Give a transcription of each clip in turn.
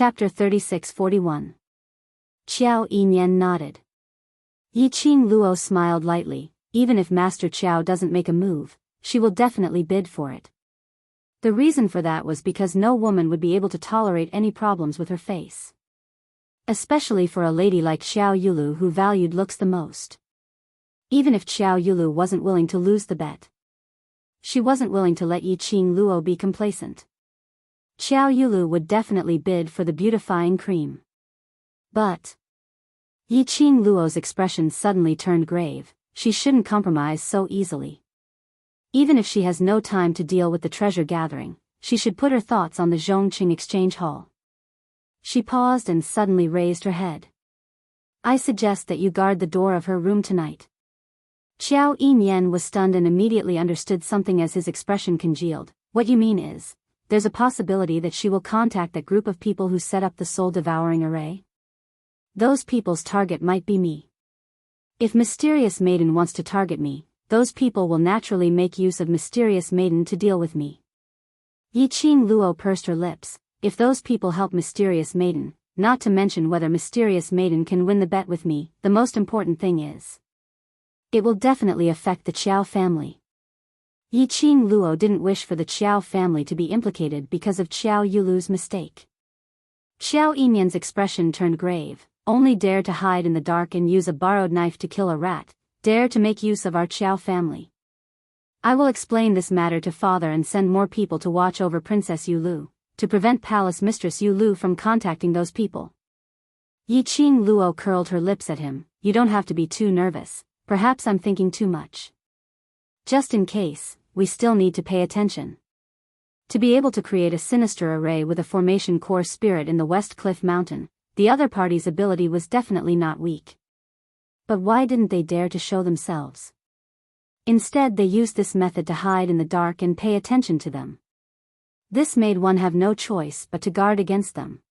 Chapter 36-41. Qiao Yinyan nodded. Yiqing Luo smiled lightly. Even if Master Qiao doesn't make a move, she will definitely bid for it. The reason for that was because no woman would be able to tolerate any problems with her face. Especially for a lady like Xiao Yulu who valued looks the most. Even if Xiao Yulu wasn't willing to lose the bet, she wasn't willing to let Yiqing Luo be complacent. Xiao Yulu would definitely bid for the beautifying cream. But Yiqing Luo's expression suddenly turned grave. She shouldn't compromise so easily. Even if she has no time to deal with the treasure gathering, she should put her thoughts on the Zhongqing exchange hall. She paused and suddenly raised her head. I suggest that you guard the door of her room tonight. Qiao Yinyan was stunned and immediately understood something as his expression congealed. What you mean is, there's a possibility that she will contact that group of people who set up the soul-devouring array? Those people's target might be me. If Mysterious Maiden wants to target me, those people will naturally make use of Mysterious Maiden to deal with me. Yiqing Luo pursed her lips. If those people help Mysterious Maiden, not to mention whether Mysterious Maiden can win the bet with me, the most important thing is, it will definitely affect the Qiao family. Yiqing Luo didn't wish for the Qiao family to be implicated because of Qiao Yulu's mistake. Qiao Yinyan's expression turned grave. Only dare to hide in the dark and use a borrowed knife to kill a rat, dare to make use of our Qiao family. I will explain this matter to father and send more people to watch over Princess Yulu, to prevent Palace Mistress Yulu from contacting those people. Yiqing Luo curled her lips at him. You don't have to be too nervous, perhaps I'm thinking too much. Just in case, we still need to pay attention. To be able to create a sinister array with a formation core spirit in the West Cliff Mountain, the other party's ability was definitely not weak. But why didn't they dare to show themselves? Instead they used this method to hide in the dark and pay attention to them. This made one have no choice but to guard against them.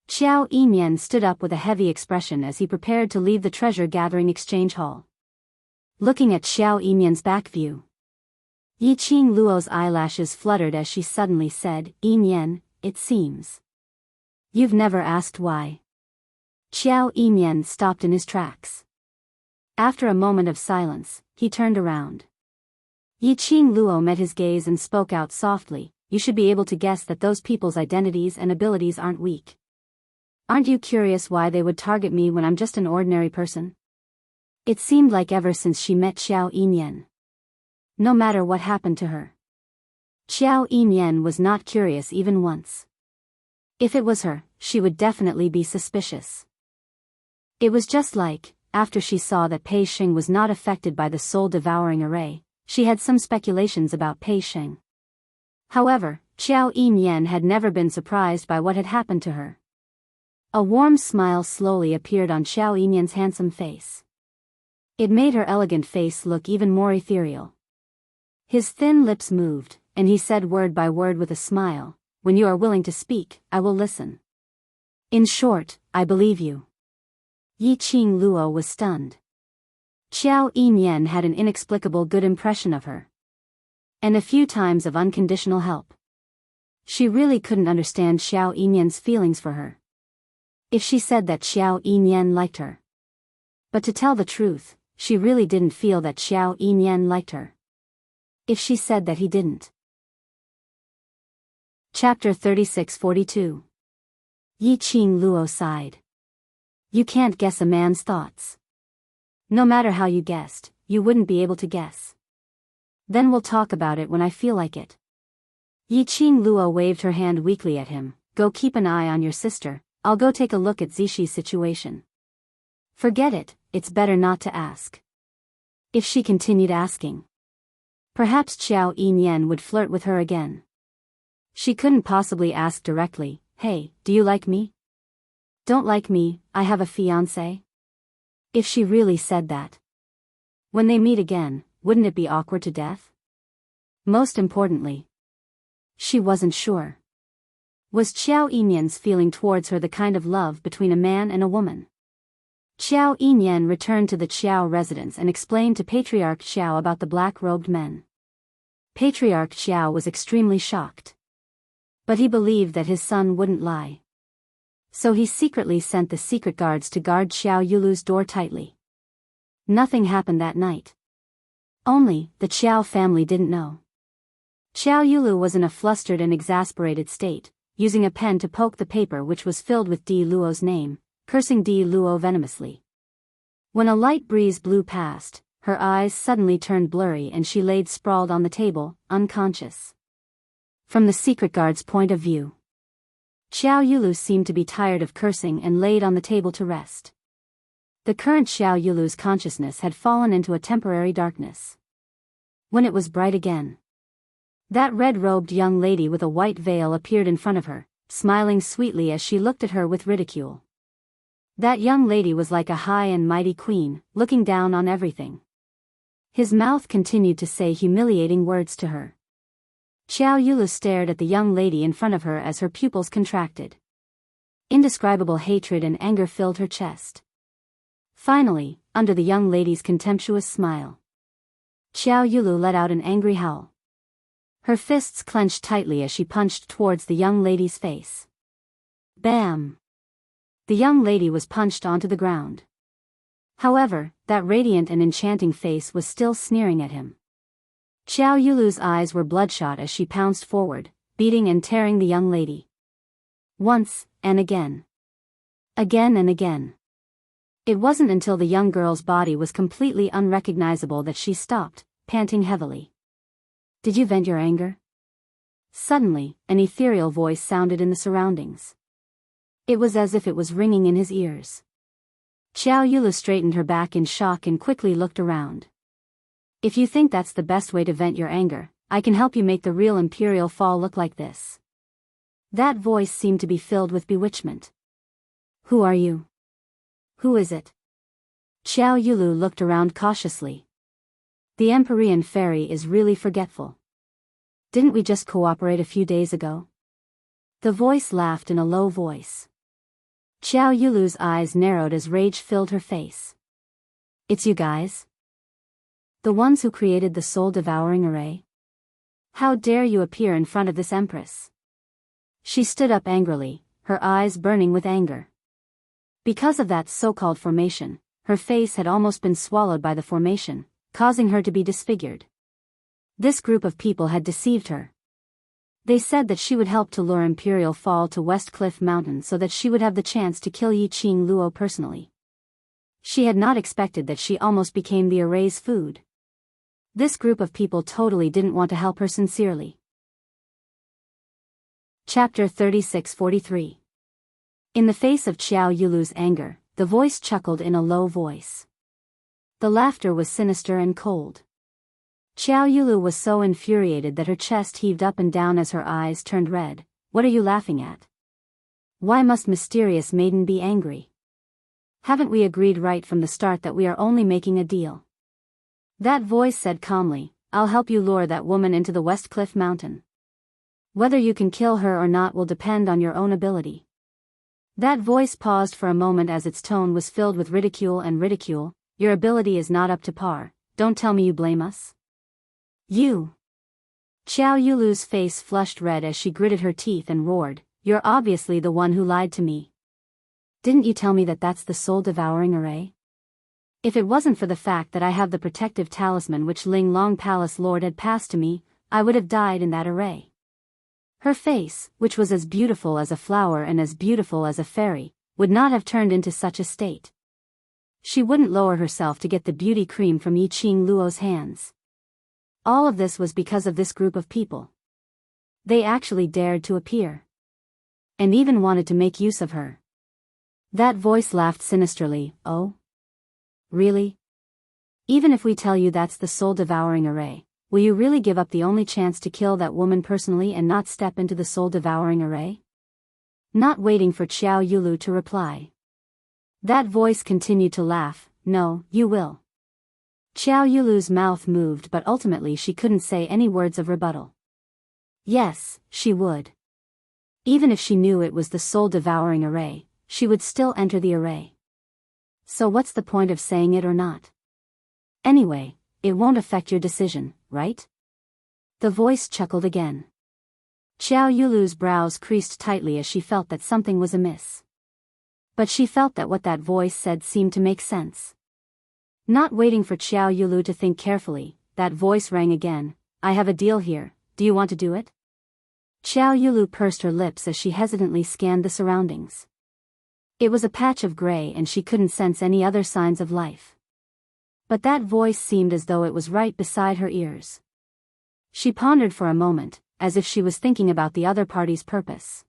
Qiao Yinyan stood up with a heavy expression as he prepared to leave the treasure-gathering exchange hall. Looking at Qiao Yinyan's back view, Yiqing Luo's eyelashes fluttered as she suddenly said, Yinyan, it seems you've never asked why. Qiao Yinyan stopped in his tracks. After a moment of silence, he turned around. Yiqing Luo met his gaze and spoke out softly, you should be able to guess that those people's identities and abilities aren't weak. Aren't you curious why they would target me when I'm just an ordinary person? It seemed like ever since she met Xiao Yinyan, no matter what happened to her, Xiao Yinyan was not curious even once. If it was her, she would definitely be suspicious. It was just like, after she saw that Pei Xing was not affected by the soul-devouring array, she had some speculations about Pei Xing. However, Qiao Yinyan had never been surprised by what had happened to her. A warm smile slowly appeared on Qiao Yinyan's handsome face. It made her elegant face look even more ethereal. His thin lips moved, and he said word by word with a smile, when you are willing to speak, I will listen. In short, I believe you. Yiqing Luo was stunned. Qiao Yinyan had an inexplicable good impression of her. And a few times of unconditional help. She really couldn't understand Xiao Yinyan's feelings for her. If she said that Xiao Yinyan liked her. But to tell the truth, she really didn't feel that Xiao Yinyan liked her. If she said that he didn't. Chapter 36-42. Yiqing Luo sighed. You can't guess a man's thoughts. No matter how you guessed, you wouldn't be able to guess. Then we'll talk about it when I feel like it. Yiqing Luo waved her hand weakly at him. Go keep an eye on your sister, I'll go take a look at Zishi's situation. Forget it, it's better not to ask. If she continued asking, perhaps Qiao Yinyan would flirt with her again. She couldn't possibly ask directly, hey, do you like me? Don't like me, I have a fiancé? If she really said that, when they meet again, wouldn't it be awkward to death? Most importantly, she wasn't sure. Was Qiao Yinyan's feeling towards her the kind of love between a man and a woman? Qiao Yinyan returned to the Qiao residence and explained to Patriarch Qiao about the black-robed men. Patriarch Qiao was extremely shocked. But he believed that his son wouldn't lie. So he secretly sent the secret guards to guard Xiao Yulu's door tightly. Nothing happened that night. Only, the Qiao family didn't know. Xiao Yulu was in a flustered and exasperated state, using a pen to poke the paper which was filled with Di Luo's name, cursing Di Luo venomously. When a light breeze blew past, her eyes suddenly turned blurry and she laid sprawled on the table, unconscious. From the secret guard's point of view, Xiao Yulu seemed to be tired of cursing and laid on the table to rest. The current Xiao Yulu's consciousness had fallen into a temporary darkness. When it was bright again, that red-robed young lady with a white veil appeared in front of her, smiling sweetly as she looked at her with ridicule. That young lady was like a high and mighty queen, looking down on everything. His mouth continued to say humiliating words to her. Xiao Yulu stared at the young lady in front of her as her pupils contracted. Indescribable hatred and anger filled her chest. Finally, under the young lady's contemptuous smile, Xiao Yulu let out an angry howl. Her fists clenched tightly as she punched towards the young lady's face. Bam! The young lady was punched onto the ground. However, that radiant and enchanting face was still sneering at him. Xiao Yulu's eyes were bloodshot as she pounced forward, beating and tearing the young lady. Once, and again. Again and again. It wasn't until the young girl's body was completely unrecognizable that she stopped, panting heavily. Did you vent your anger? Suddenly, an ethereal voice sounded in the surroundings. It was as if it was ringing in his ears. Xiao Yulu straightened her back in shock and quickly looked around. If you think that's the best way to vent your anger, I can help you make the real imperial fall look like this. That voice seemed to be filled with bewitchment. Who are you? Who is it? Xiao Yulu looked around cautiously. The Empyrean fairy is really forgetful. Didn't we just cooperate a few days ago? The voice laughed in a low voice. Xiao Yulu's eyes narrowed as rage filled her face. It's you guys? The ones who created the soul-devouring array? How dare you appear in front of this empress? She stood up angrily, her eyes burning with anger. Because of that so-called formation, her face had almost been swallowed by the formation, causing her to be disfigured. This group of people had deceived her. They said that she would help to lure Imperial Fall to West Cliff Mountain so that she would have the chance to kill Yi Qing Luo personally. She had not expected that she almost became the array's food. This group of people totally didn't want to help her sincerely. Chapter 36-43. In the face of Xiao Yulu's anger, the voice chuckled in a low voice. The laughter was sinister and cold. Xiao Yulu was so infuriated that her chest heaved up and down as her eyes turned red. What are you laughing at? Why must mysterious maiden be angry? Haven't we agreed right from the start that we are only making a deal? That voice said calmly, I'll help you lure that woman into the West Cliff Mountain. Whether you can kill her or not will depend on your own ability. That voice paused for a moment as its tone was filled with ridicule and ridicule. Your ability is not up to par, don't tell me you blame us. You. Xiao Yulu's face flushed red as she gritted her teeth and roared, you're obviously the one who lied to me. Didn't you tell me that that's the soul-devouring array? If it wasn't for the fact that I have the protective talisman which Ling Long Palace Lord had passed to me, I would have died in that array. Her face, which was as beautiful as a flower and as beautiful as a fairy, would not have turned into such a state. She wouldn't lower herself to get the beauty cream from Yi Qing Luo's hands. All of this was because of this group of people. They actually dared to appear. And even wanted to make use of her. That voice laughed sinisterly, oh? Really? Even if we tell you that's the soul-devouring array, will you really give up the only chance to kill that woman personally and not step into the soul-devouring array? Not waiting for Xiao Yulu to reply, that voice continued to laugh, no, you will. Xiao Yulu's mouth moved but ultimately she couldn't say any words of rebuttal. Yes, she would. Even if she knew it was the soul-devouring array, she would still enter the array. So what's the point of saying it or not? Anyway, it won't affect your decision, right? The voice chuckled again. Xiao Yulu's brows creased tightly as she felt that something was amiss. But she felt that what that voice said seemed to make sense. Not waiting for Xiao Yulu to think carefully, that voice rang again. I have a deal here, do you want to do it? Xiao Yulu pursed her lips as she hesitantly scanned the surroundings. It was a patch of gray and she couldn't sense any other signs of life. But that voice seemed as though it was right beside her ears. She pondered for a moment, as if she was thinking about the other party's purpose.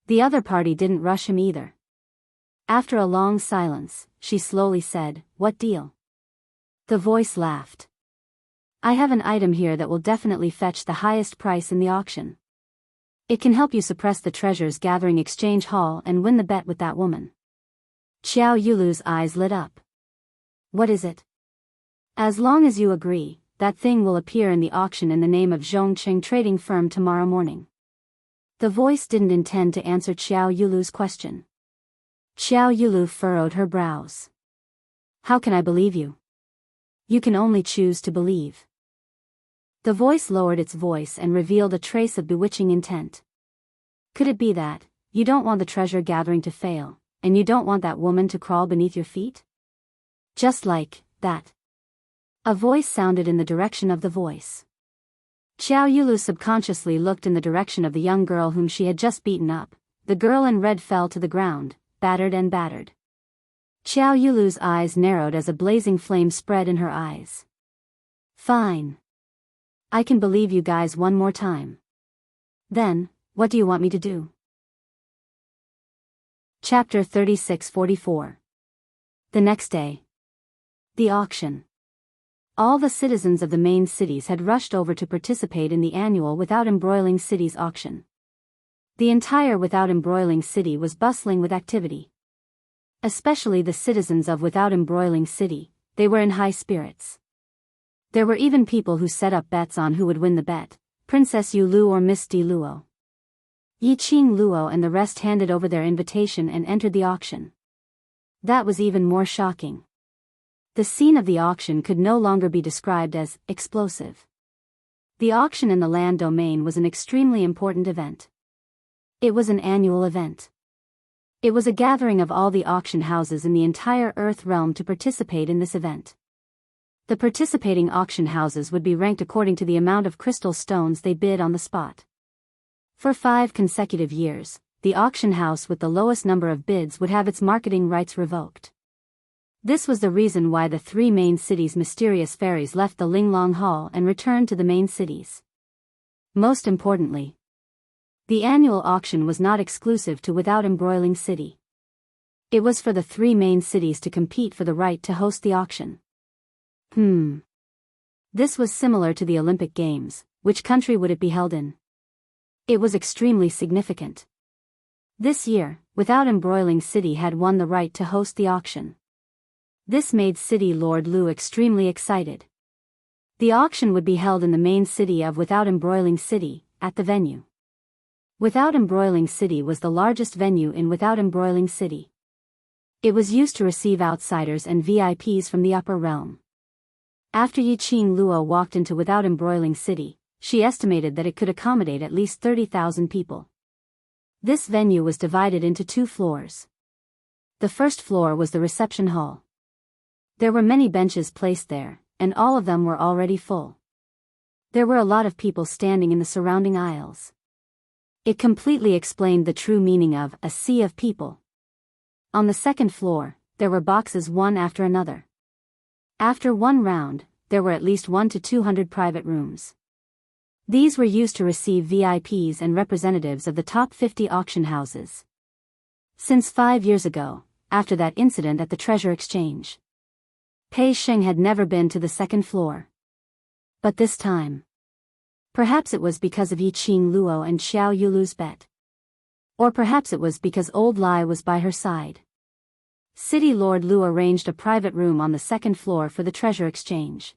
The other party didn't rush him either. After a long silence, she slowly said, "What deal?" The voice laughed. "I have an item here that will definitely fetch the highest price in the auction. It can help you suppress the treasures gathering exchange hall and win the bet with that woman." Xiao Yulu's eyes lit up. "What is it?" "As long as you agree, that thing will appear in the auction in the name of Zhongqing Trading Firm tomorrow morning." The voice didn't intend to answer Xiao Yulu's question. Xiao Yulu furrowed her brows. "How can I believe you?" "You can only choose to believe." The voice lowered its voice and revealed a trace of bewitching intent. "Could it be that you don't want the treasure gathering to fail, and you don't want that woman to crawl beneath your feet?" "Just like that." A voice sounded in the direction of the voice. Xiao Yulu subconsciously looked in the direction of the young girl whom she had just beaten up. The girl in red fell to the ground, battered and battered. Xiao Yulu's eyes narrowed as a blazing flame spread in her eyes. "Fine. I can believe you guys one more time. Then, what do you want me to do?" Chapter 36-44. The next day. The auction. All the citizens of the main cities had rushed over to participate in the annual Without Embroiling Cities auction. The entire Without Embroiling City was bustling with activity. Especially the citizens of Without Embroiling City, they were in high spirits. There were even people who set up bets on who would win the bet, Princess Yu Lu or Miss Di Luo. Yi Qing Luo and the rest handed over their invitation and entered the auction. That was even more shocking. The scene of the auction could no longer be described as explosive. The auction in the land domain was an extremely important event. It was an annual event. It was a gathering of all the auction houses in the entire Earth realm to participate in this event. The participating auction houses would be ranked according to the amount of crystal stones they bid on the spot. For 5 consecutive years, the auction house with the lowest number of bids would have its marketing rights revoked. This was the reason why the 3 main cities' mysterious fairies left the Linglong Hall and returned to the main cities. Most importantly, the annual auction was not exclusive to Without Embroiling City. It was for the 3 main cities to compete for the right to host the auction. This was similar to the Olympic Games. Which country would it be held in? It was extremely significant. This year, Without Embroiling City had won the right to host the auction. This made City Lord Lu extremely excited. The auction would be held in the main city of Without Embroiling City, at the venue. Without Embroiling City was the largest venue in Without Embroiling City. It was used to receive outsiders and VIPs from the upper realm. After Yi Qing Luo walked into Without Embroiling City, she estimated that it could accommodate at least 30,000 people. This venue was divided into 2 floors. The first floor was the reception hall. There were many benches placed there, and all of them were already full. There were a lot of people standing in the surrounding aisles. It completely explained the true meaning of a sea of people. On the second floor, there were boxes one after another. After one round, there were at least 1 to 200 private rooms. These were used to receive VIPs and representatives of the top 50 auction houses. Since 5 years ago, after that incident at the Treasure Exchange, Pei Sheng had never been to the second floor. But this time, perhaps it was because of Yi Qing Luo and Xiao Yulu's bet. Or perhaps it was because Old Lai was by her side. City Lord Lu arranged a private room on the second floor for the Treasure Exchange.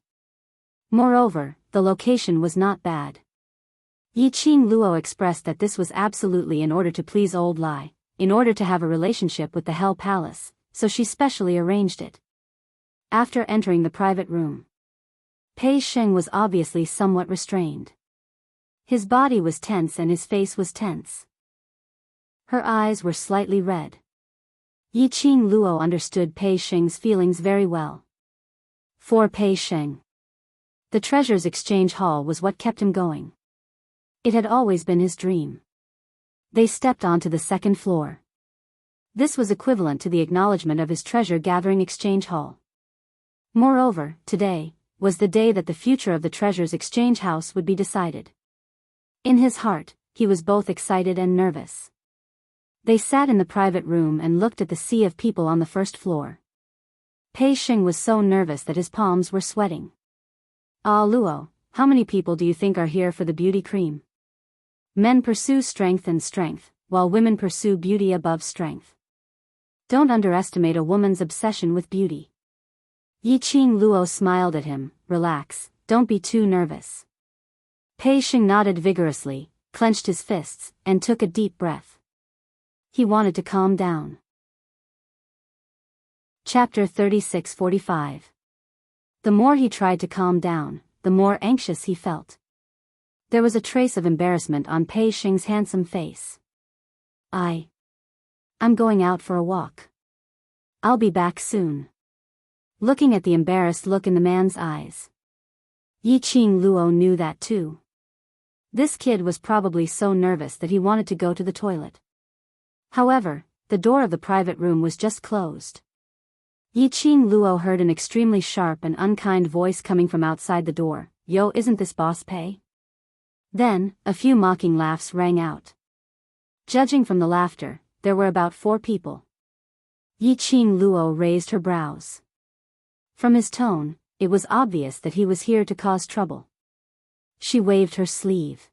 Moreover, the location was not bad. Yi Qing Luo expressed that this was absolutely in order to please Old Lai, in order to have a relationship with the Hell Palace, so she specially arranged it. After entering the private room, Pei Sheng was obviously somewhat restrained. His body was tense and his face was tense. Her eyes were slightly red. Yi Qing Luo understood Pei Sheng's feelings very well. For Pei Sheng, the treasures exchange hall was what kept him going. It had always been his dream. They stepped onto the second floor. This was equivalent to the acknowledgement of his treasure-gathering exchange hall. Moreover, today was the day that the future of the treasures exchange house would be decided. In his heart, he was both excited and nervous. They sat in the private room and looked at the sea of people on the first floor. Pei Sheng was so nervous that his palms were sweating. Ah Luo, how many people do you think are here for the beauty cream? Men pursue strength and strength, while women pursue beauty above strength. Don't underestimate a woman's obsession with beauty. Yi Qing Luo smiled at him. Relax, don't be too nervous. Pei Sheng nodded vigorously, clenched his fists, and took a deep breath. He wanted to calm down. Chapter 36:45. The more he tried to calm down, the more anxious he felt. There was a trace of embarrassment on Pei Sheng's handsome face. I'm going out for a walk. I'll be back soon. Looking at the embarrassed look in the man's eyes, Yi Qing Luo knew that too. This kid was probably so nervous that he wanted to go to the toilet. However, the door of the private room was just closed. Yi Qing Luo heard an extremely sharp and unkind voice coming from outside the door. Yo, isn't this Boss Pei? Then, a few mocking laughs rang out. Judging from the laughter, there were about 4 people. Yi Qing Luo raised her brows. From his tone, it was obvious that he was here to cause trouble. She waved her sleeve.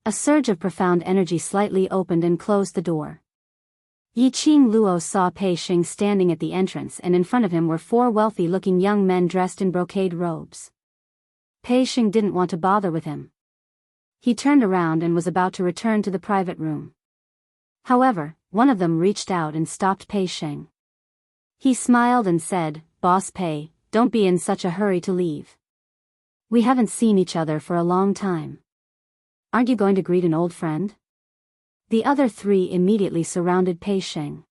A surge of profound energy slightly opened and closed the door. Yi Qing Luo saw Pei Sheng standing at the entrance, and in front of him were 4 wealthy-looking young men dressed in brocade robes. Pei Sheng didn't want to bother with him. He turned around and was about to return to the private room. However, one of them reached out and stopped Pei Sheng. He smiled and said, Boss Pei, don't be in such a hurry to leave. We haven't seen each other for a long time. Aren't you going to greet an old friend? The other 3 immediately surrounded Pei Sheng.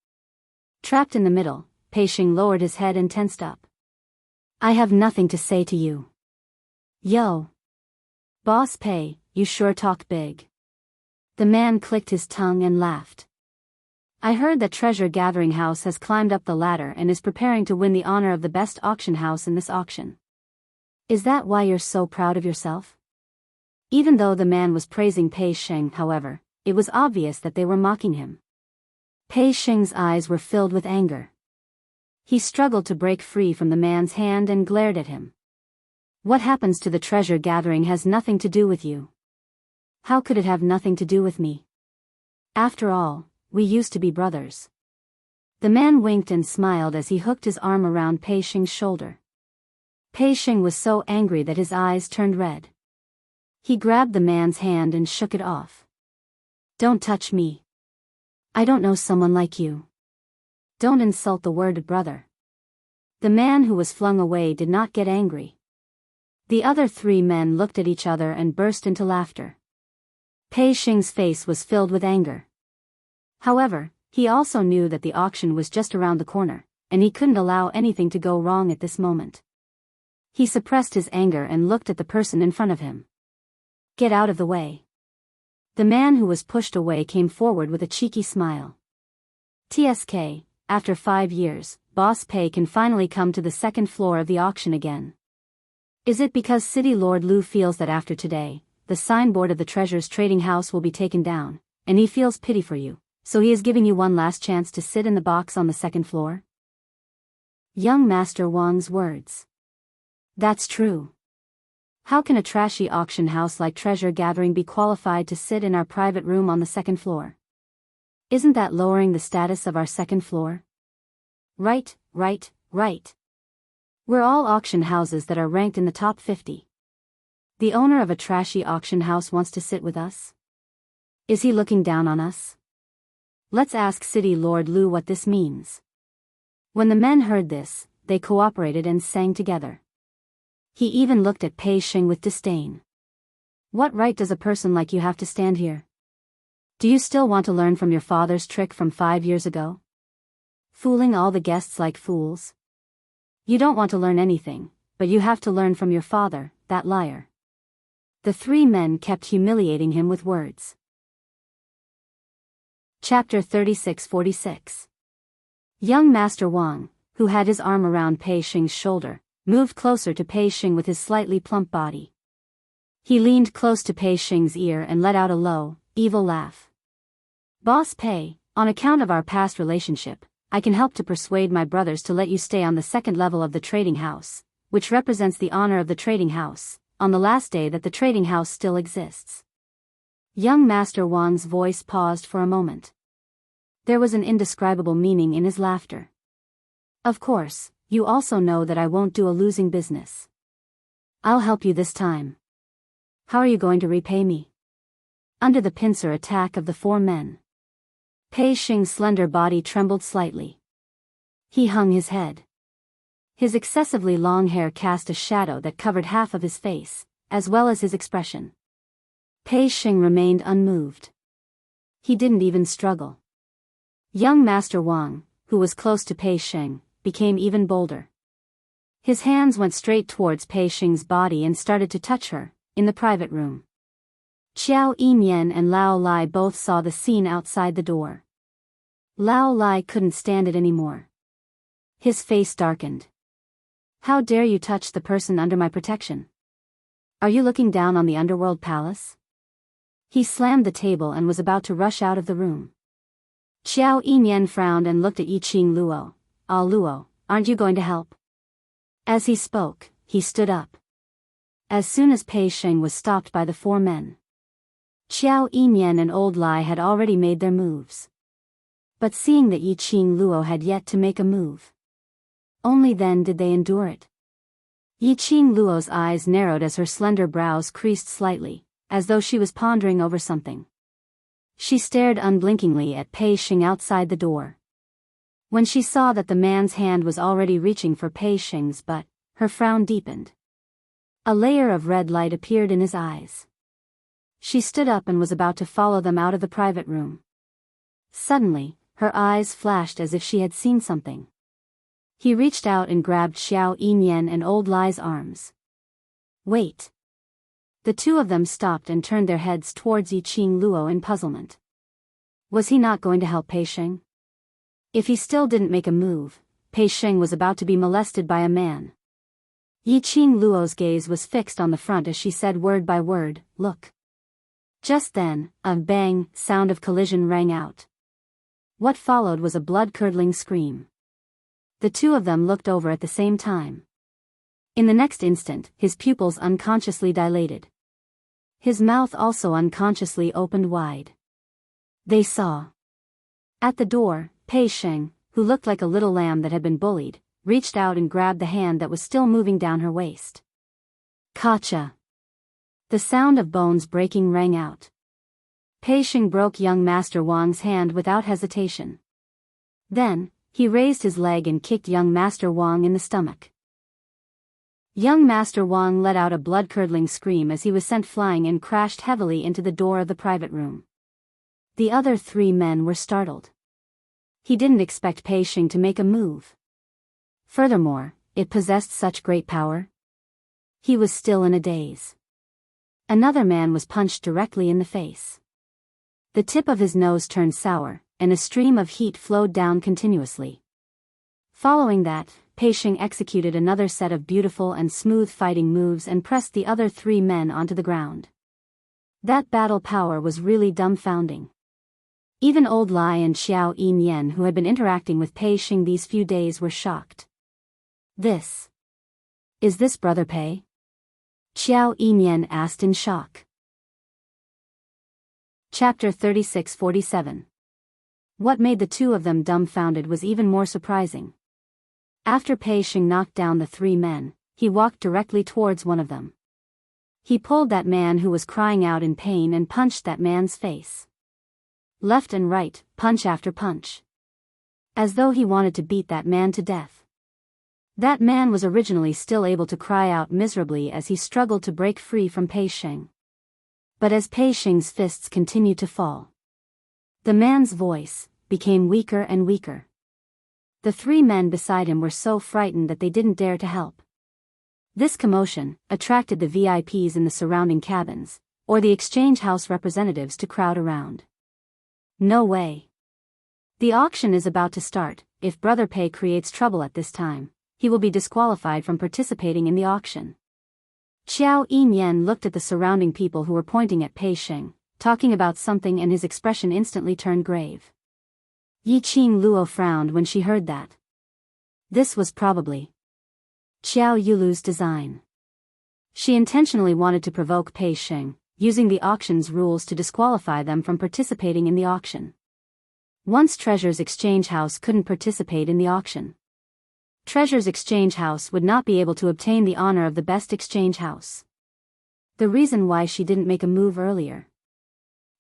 Trapped in the middle, Pei Sheng lowered his head and tensed up. I have nothing to say to you. Yo. Boss Pei, you sure talk big. The man clicked his tongue and laughed. I heard that Treasure Gathering House has climbed up the ladder and is preparing to win the honor of the best auction house in this auction. Is that why you're so proud of yourself? Even though the man was praising Pei Sheng, however, it was obvious that they were mocking him. Pei Sheng's eyes were filled with anger. He struggled to break free from the man's hand and glared at him. What happens to the treasure gathering has nothing to do with you. How could it have nothing to do with me? After all, we used to be brothers. The man winked and smiled as he hooked his arm around Pei Sheng's shoulder. Pei Sheng was so angry that his eyes turned red. He grabbed the man's hand and shook it off. Don't touch me. I don't know someone like you. Don't insult the word brother. The man who was flung away did not get angry. The other 3 men looked at each other and burst into laughter. Pei Sheng's face was filled with anger. However, he also knew that the auction was just around the corner, and he couldn't allow anything to go wrong at this moment. He suppressed his anger and looked at the person in front of him. Get out of the way. The man who was pushed away came forward with a cheeky smile. TSK, after 5 years, Boss Pei can finally come to the second floor of the auction again. Is it because City Lord Lu feels that after today, the signboard of the Treasures Trading House will be taken down, and he feels pity for you, so he is giving you one last chance to sit in the box on the second floor? Young Master Wang's words. That's true. How can a trashy auction house like Treasure Gathering be qualified to sit in our private room on the second floor? Isn't that lowering the status of our second floor? Right. We're all auction houses that are ranked in the top 50. The owner of a trashy auction house wants to sit with us? Is he looking down on us? Let's ask City Lord Lu what this means. When the men heard this, they cooperated and sang together. He even looked at Pei Sheng with disdain. What right does a person like you have to stand here? Do you still want to learn from your father's trick from 5 years ago? fooling all the guests like fools. You don't want to learn anything, but you have to learn from your father, that liar. The three men kept humiliating him with words. Chapter 36-46. Young Master Wang, who had his arm around Pei Xing's shoulder, moved closer to Pei Xing with his slightly plump body. He leaned close to Pei Xing's ear and let out a low, evil laugh. Boss Pei, on account of our past relationship, I can help to persuade my brothers to let you stay on the second level of the trading house, which represents the honor of the trading house, on the last day that the trading house still exists. Young Master Wang's voice paused for a moment. There was an indescribable meaning in his laughter. Of course, you also know that I won't do a losing business. I'll help you this time. How are you going to repay me? Under the pincer attack of the four men, Pei Xing's slender body trembled slightly. He hung his head. His excessively long hair cast a shadow that covered half of his face, as well as his expression. Pei Xing remained unmoved. He didn't even struggle. Young Master Wang, who was close to Pei Xing, became even bolder. His hands went straight towards Pei Xing's body and started to touch her, in the private room. Qiao Yinyan and Lao Lai both saw the scene outside the door. Lao Lai couldn't stand it anymore. His face darkened. How dare you touch the person under my protection? Are you looking down on the underworld palace? He slammed the table and was about to rush out of the room. Qiao Yinyan frowned and looked at Yiqing Luo. Ah Luo, aren't you going to help? As he spoke, he stood up. As soon as Pei Xing was stopped by the four men, Qiao Yinyan and Old Lai had already made their moves. But seeing that Yiqing Luo had yet to make a move, only then did they endure it. Yiqing Luo's eyes narrowed as her slender brows creased slightly, as though she was pondering over something. She stared unblinkingly at Pei Xing outside the door. When she saw that the man's hand was already reaching for Pei Xing's butt, her frown deepened. A layer of red light appeared in his eyes. She stood up and was about to follow them out of the private room. Suddenly, her eyes flashed as if she had seen something. He reached out and grabbed Qiao Yinyan and Old Lai's arms. Wait. The two of them stopped and turned their heads towards Yiqing Luo in puzzlement. Was he not going to help Pei Xing? If he still didn't make a move, Pei Xing was about to be molested by a man. Yiqing Luo's gaze was fixed on the front as she said word by word, "Look." Just then, a bang sound of collision rang out. What followed was a blood-curdling scream. The two of them looked over at the same time. In the next instant, his pupils unconsciously dilated. His mouth also unconsciously opened wide. They saw. At the door, Pei Xing, who looked like a little lamb that had been bullied, reached out and grabbed the hand that was still moving down her waist. Kacha! The sound of bones breaking rang out. Pei Xing broke young Master Wang's hand without hesitation. Then, he raised his leg and kicked young Master Wang in the stomach. Young Master Wang let out a blood-curdling scream as he was sent flying and crashed heavily into the door of the private room. The other three men were startled. He didn't expect Pei Xing to make a move. Furthermore, it possessed such great power. He was still in a daze. Another man was punched directly in the face. The tip of his nose turned sour, and a stream of heat flowed down continuously. Following that, Pei Xing executed another set of beautiful and smooth fighting moves and pressed the other three men onto the ground. That battle power was really dumbfounding. Even Old Lai and Qiao Yinyan, who had been interacting with Pei Xing these few days, were shocked. Is this Brother Pei? Qiao Yinyan asked in shock. Chapter 36-47. What made the two of them dumbfounded was even more surprising. After Pei Xing knocked down the three men, he walked directly towards one of them. He pulled that man who was crying out in pain and punched that man's face. Left and right, punch after punch. As though he wanted to beat that man to death. That man was originally still able to cry out miserably as he struggled to break free from Pei Xing. But as Pei Xing's fists continued to fall, the man's voice became weaker and weaker. The three men beside him were so frightened that they didn't dare to help. This commotion attracted the VIPs in the surrounding cabins, or the exchange house representatives to crowd around. No way. The auction is about to start. If Brother Pei creates trouble at this time, he will be disqualified from participating in the auction. Qiao Yinyan looked at the surrounding people who were pointing at Pei Sheng, talking about something, and his expression instantly turned grave. Yiqing Luo frowned when she heard that. This was probably Qiao Yulu's design. She intentionally wanted to provoke Pei Sheng, using the auction's rules to disqualify them from participating in the auction. Once Treasure's Exchange House couldn't participate in the auction, Treasure's Exchange House would not be able to obtain the honor of the best exchange house. The reason why she didn't make a move earlier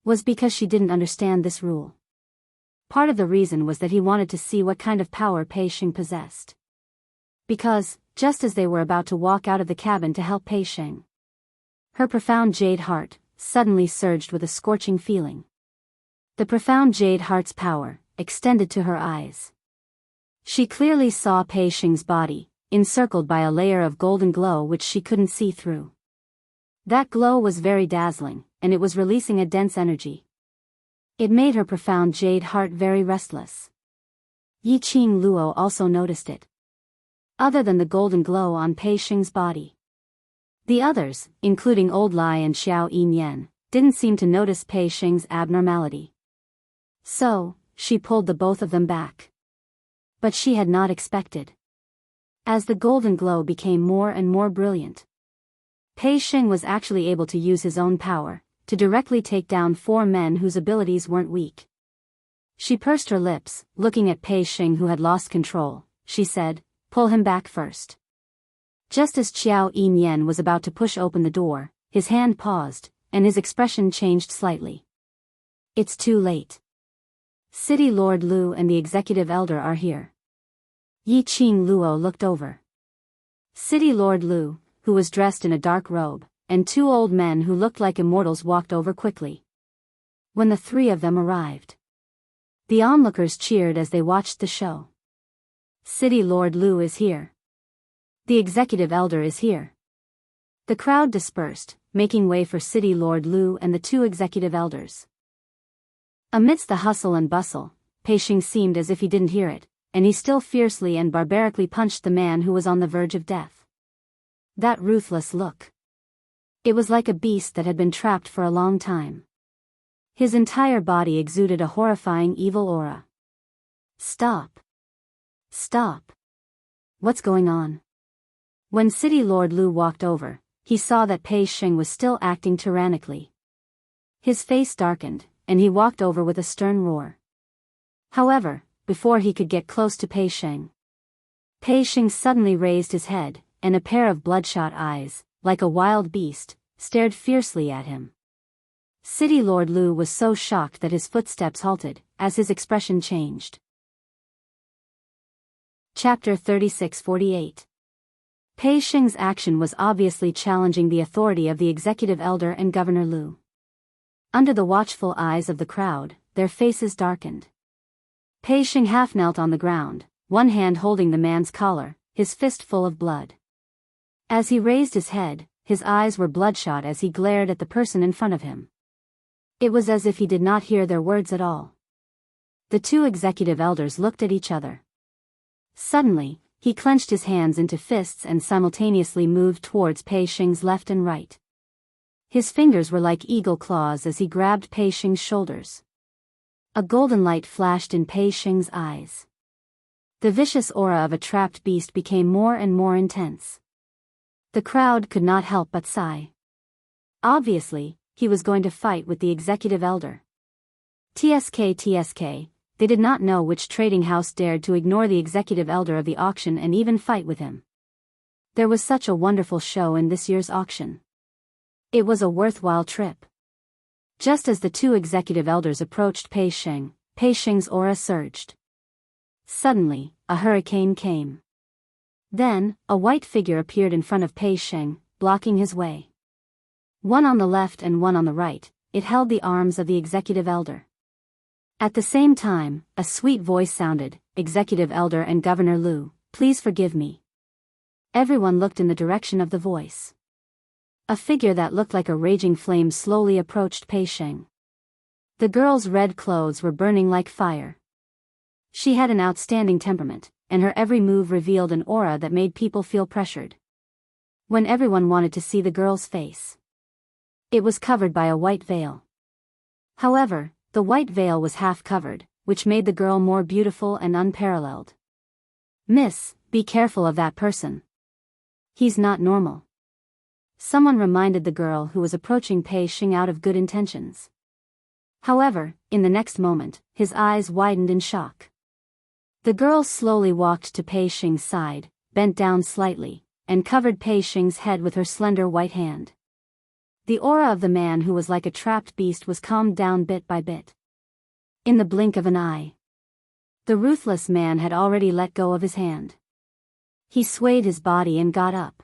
was because she didn't understand this rule. Part of the reason was that he wanted to see what kind of power Pei Sheng possessed. Because, just as they were about to walk out of the cabin to help Pei Sheng, her profound jade heart suddenly surged with a scorching feeling. The profound jade heart's power extended to her eyes. She clearly saw Pei Sheng's body, encircled by a layer of golden glow which she couldn't see through. That glow was very dazzling, and it was releasing a dense energy. It made her profound jade heart very restless. Yiqing Luo also noticed it. Other than the golden glow on Pei Sheng's body, the others, including Old Lai and Xiao Yinyan, didn't seem to notice Pei Sheng's abnormality. So, she pulled the both of them back. But she had not expected. As the golden glow became more and more brilliant, Pei Sheng was actually able to use his own power to directly take down four men whose abilities weren't weak. She pursed her lips, looking at Pei Sheng, who had lost control. She said, "Pull him back first." Just as Qiao Yinyan was about to push open the door, his hand paused, and his expression changed slightly. It's too late. City Lord Lu and the Executive Elder are here. Yiqing Luo looked over. City Lord Lu, who was dressed in a dark robe, and two old men who looked like immortals walked over quickly. When the three of them arrived, the onlookers cheered as they watched the show. City Lord Lu is here. The Executive Elder is here. The crowd dispersed, making way for City Lord Lu and the two Executive Elders. Amidst the hustle and bustle, Pei Sheng seemed as if he didn't hear it, and he still fiercely and barbarically punched the man who was on the verge of death. That ruthless look. It was like a beast that had been trapped for a long time. His entire body exuded a horrifying evil aura. Stop. Stop. What's going on? When City Lord Lu walked over, he saw that Pei Sheng was still acting tyrannically. His face darkened, and he walked over with a stern roar. However, before he could get close to Pei Sheng suddenly raised his head, and a pair of bloodshot eyes, like a wild beast, stared fiercely at him. City Lord Lu was so shocked that his footsteps halted, as his expression changed. Chapter 36-48. Pei Sheng's action was obviously challenging the authority of the Executive Elder and Governor Lu. Under the watchful eyes of the crowd, their faces darkened. Pei Sheng half knelt on the ground, one hand holding the man's collar, his fist full of blood. As he raised his head, his eyes were bloodshot as he glared at the person in front of him. It was as if he did not hear their words at all. The two Executive Elders looked at each other. Suddenly, he clenched his hands into fists and simultaneously moved towards Pei Sheng's left and right. His fingers were like eagle claws as he grabbed Pei Sheng's shoulders. A golden light flashed in Pei Sheng's eyes. The vicious aura of a trapped beast became more and more intense. The crowd could not help but sigh. Obviously, he was going to fight with the Executive Elder. TSK, they did not know which trading house dared to ignore the Executive Elder of the auction and even fight with him. There was such a wonderful show in this year's auction. It was a worthwhile trip. Just as the two Executive Elders approached Pei Sheng's aura surged. Suddenly, a hurricane came. Then, a white figure appeared in front of Pei Sheng, blocking his way. One on the left and one on the right, it held the arms of the Executive Elder. At the same time, a sweet voice sounded, Executive Elder and Governor Lu, please forgive me. Everyone looked in the direction of the voice. A figure that looked like a raging flame slowly approached Pei Sheng. The girl's red clothes were burning like fire. She had an outstanding temperament, and her every move revealed an aura that made people feel pressured. When everyone wanted to see the girl's face, it was covered by a white veil. However, the white veil was half covered, which made the girl more beautiful and unparalleled. Miss, be careful of that person. He's not normal. Someone reminded the girl who was approaching Pei Sheng out of good intentions. However, in the next moment, his eyes widened in shock. The girl slowly walked to Pei Sheng's side, bent down slightly, and covered Pei Sheng's head with her slender white hand. The aura of the man who was like a trapped beast was calmed down bit by bit. In the blink of an eye, the ruthless man had already let go of his hand. He swayed his body and got up.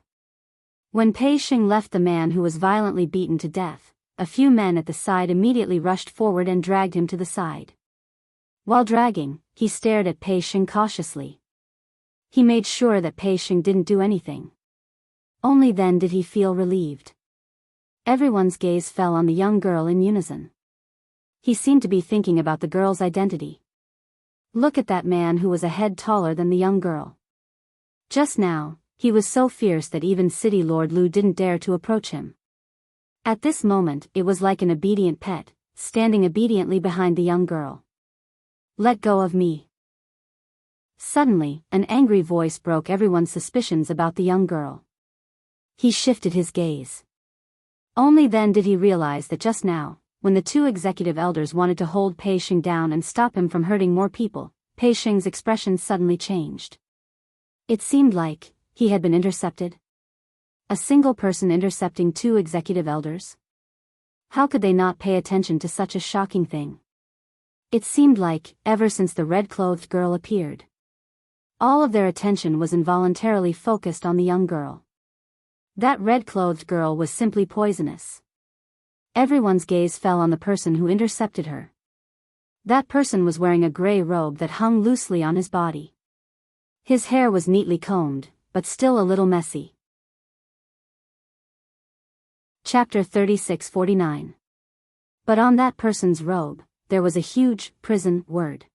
When Pei Sheng left the man who was violently beaten to death, a few men at the side immediately rushed forward and dragged him to the side. While dragging, he stared at Pei Sheng cautiously. He made sure that Pei Sheng didn't do anything. Only then did he feel relieved. Everyone's gaze fell on the young girl in unison. He seemed to be thinking about the girl's identity. Look at that man who was a head taller than the young girl. Just now, he was so fierce that even City Lord Lu didn't dare to approach him. At this moment, it was like an obedient pet, standing obediently behind the young girl. Let go of me. Suddenly, an angry voice broke everyone's suspicions about the young girl. He shifted his gaze. Only then did he realize that just now, when the two executive elders wanted to hold Pei Sheng down and stop him from hurting more people, Pei Sheng's expression suddenly changed. It seemed like he had been intercepted. A single person intercepting two executive elders? How could they not pay attention to such a shocking thing? It seemed like, ever since the red-clothed girl appeared, all of their attention was involuntarily focused on the young girl. That red-clothed girl was simply poisonous. Everyone's gaze fell on the person who intercepted her. That person was wearing a gray robe that hung loosely on his body. His hair was neatly combed, but still a little messy. Chapter 36-49. But on that person's robe, there was a huge prison word.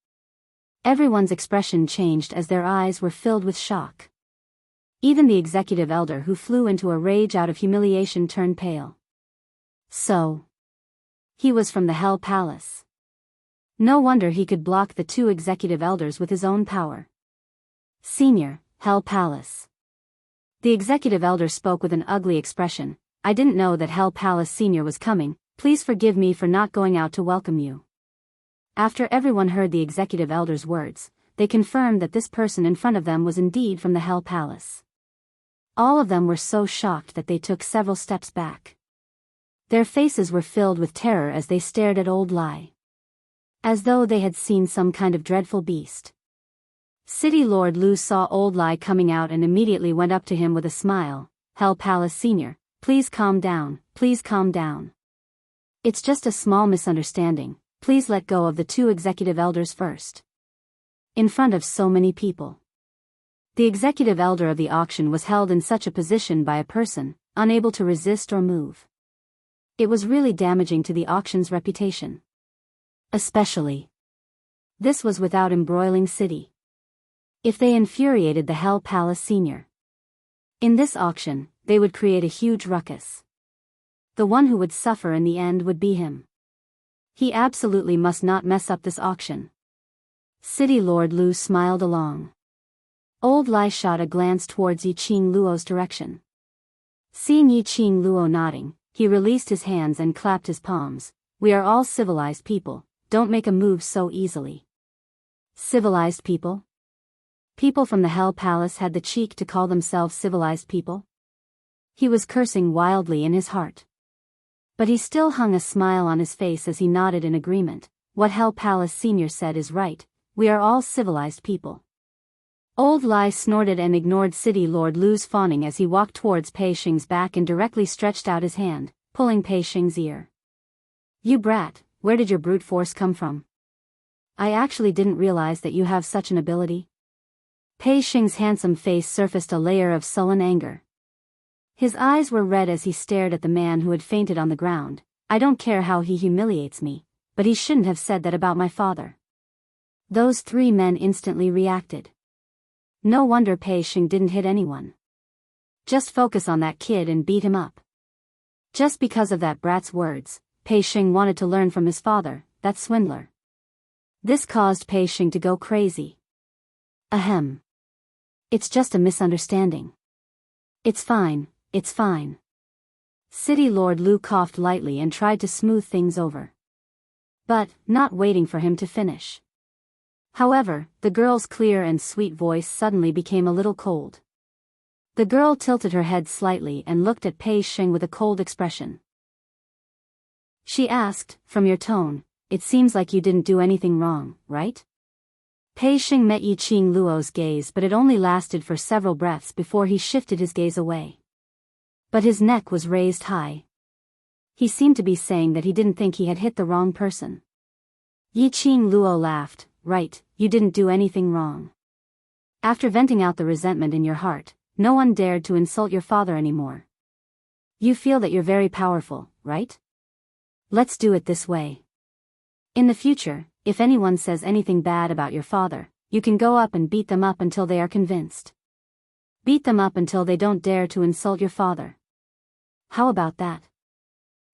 Everyone's expression changed as their eyes were filled with shock. Even the executive elder who flew into a rage out of humiliation turned pale. So, he was from the Hell Palace. No wonder he could block the two executive elders with his own power. Senior, Hell Palace. The executive elder spoke with an ugly expression. I didn't know that Hell Palace Senior was coming, please forgive me for not going out to welcome you. After everyone heard the executive elder's words, they confirmed that this person in front of them was indeed from the Hell Palace. All of them were so shocked that they took several steps back. Their faces were filled with terror as they stared at Old Lai, as though they had seen some kind of dreadful beast. City Lord Lu saw Old Lai coming out and immediately went up to him with a smile. Hell Palace Senior, please calm down, please calm down. It's just a small misunderstanding, please let go of the two executive elders first. In front of so many people. The executive elder of the auction was held in such a position by a person, unable to resist or move. It was really damaging to the auction's reputation. Especially, this was without embroiling City. If they infuriated the Hell Palace Senior in this auction, they would create a huge ruckus. The one who would suffer in the end would be him. He absolutely must not mess up this auction. City Lord Lu smiled along. Old Lai shot a glance towards Yiqing Luo's direction. Seeing Yiqing Luo nodding, he released his hands and clapped his palms. We are all civilized people, don't make a move so easily. Civilized people? People from the Hell Palace had the cheek to call themselves civilized people? He was cursing wildly in his heart. But he still hung a smile on his face as he nodded in agreement. What Hell Palace Senior said is right, we are all civilized people. Old Lai snorted and ignored City Lord Lu's fawning as he walked towards Pei Sheng's back and directly stretched out his hand, pulling Pei Sheng's ear. You brat, where did your brute force come from? I actually didn't realize that you have such an ability. Pei Xing's handsome face surfaced a layer of sullen anger. His eyes were red as he stared at the man who had fainted on the ground. I don't care how he humiliates me, but he shouldn't have said that about my father. Those three men instantly reacted. No wonder Pei Xing didn't hit anyone. Just focus on that kid and beat him up. Just because of that brat's words, Pei Xing wanted to learn from his father, that swindler. This caused Pei Xing to go crazy. Ahem. It's just a misunderstanding. It's fine, it's fine. City Lord Lu coughed lightly and tried to smooth things over. But, not waiting for him to finish. However, the girl's clear and sweet voice suddenly became a little cold. The girl tilted her head slightly and looked at Pei Xing with a cold expression. She asked, from your tone, it seems like you didn't do anything wrong, right? Pei Xing met Yiqing Luo's gaze, but it only lasted for several breaths before he shifted his gaze away. But his neck was raised high. He seemed to be saying that he didn't think he had hit the wrong person. Yiqing Luo laughed. Right, you didn't do anything wrong. After venting out the resentment in your heart, no one dared to insult your father anymore. You feel that you're very powerful, right? Let's do it this way. In the future, if anyone says anything bad about your father, you can go up and beat them up until they are convinced. Beat them up until they don't dare to insult your father. How about that?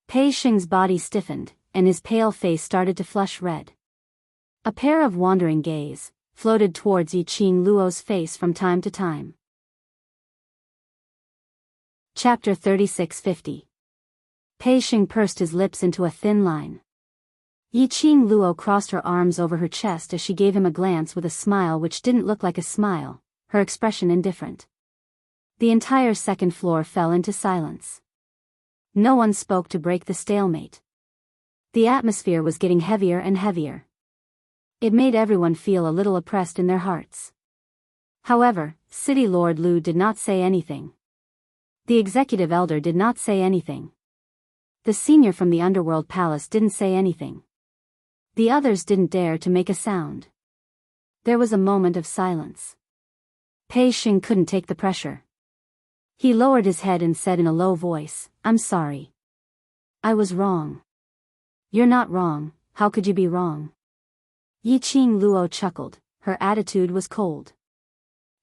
Pei Xing's body stiffened, and his pale face started to flush red. A pair of wandering gaze floated towards Yiqing Luo's face from time to time. Chapter 3650. Pei Xing pursed his lips into a thin line. Yiqing Luo crossed her arms over her chest as she gave him a glance with a smile which didn't look like a smile, her expression indifferent. The entire second floor fell into silence. No one spoke to break the stalemate. The atmosphere was getting heavier and heavier. It made everyone feel a little oppressed in their hearts. However, City Lord Lu did not say anything. The executive elder did not say anything. The senior from the underworld palace didn't say anything. The others didn't dare to make a sound. There was a moment of silence. Pei Xing couldn't take the pressure. He lowered his head and said in a low voice, I'm sorry. I was wrong. You're not wrong, how could you be wrong? Yiqing Luo chuckled, her attitude was cold.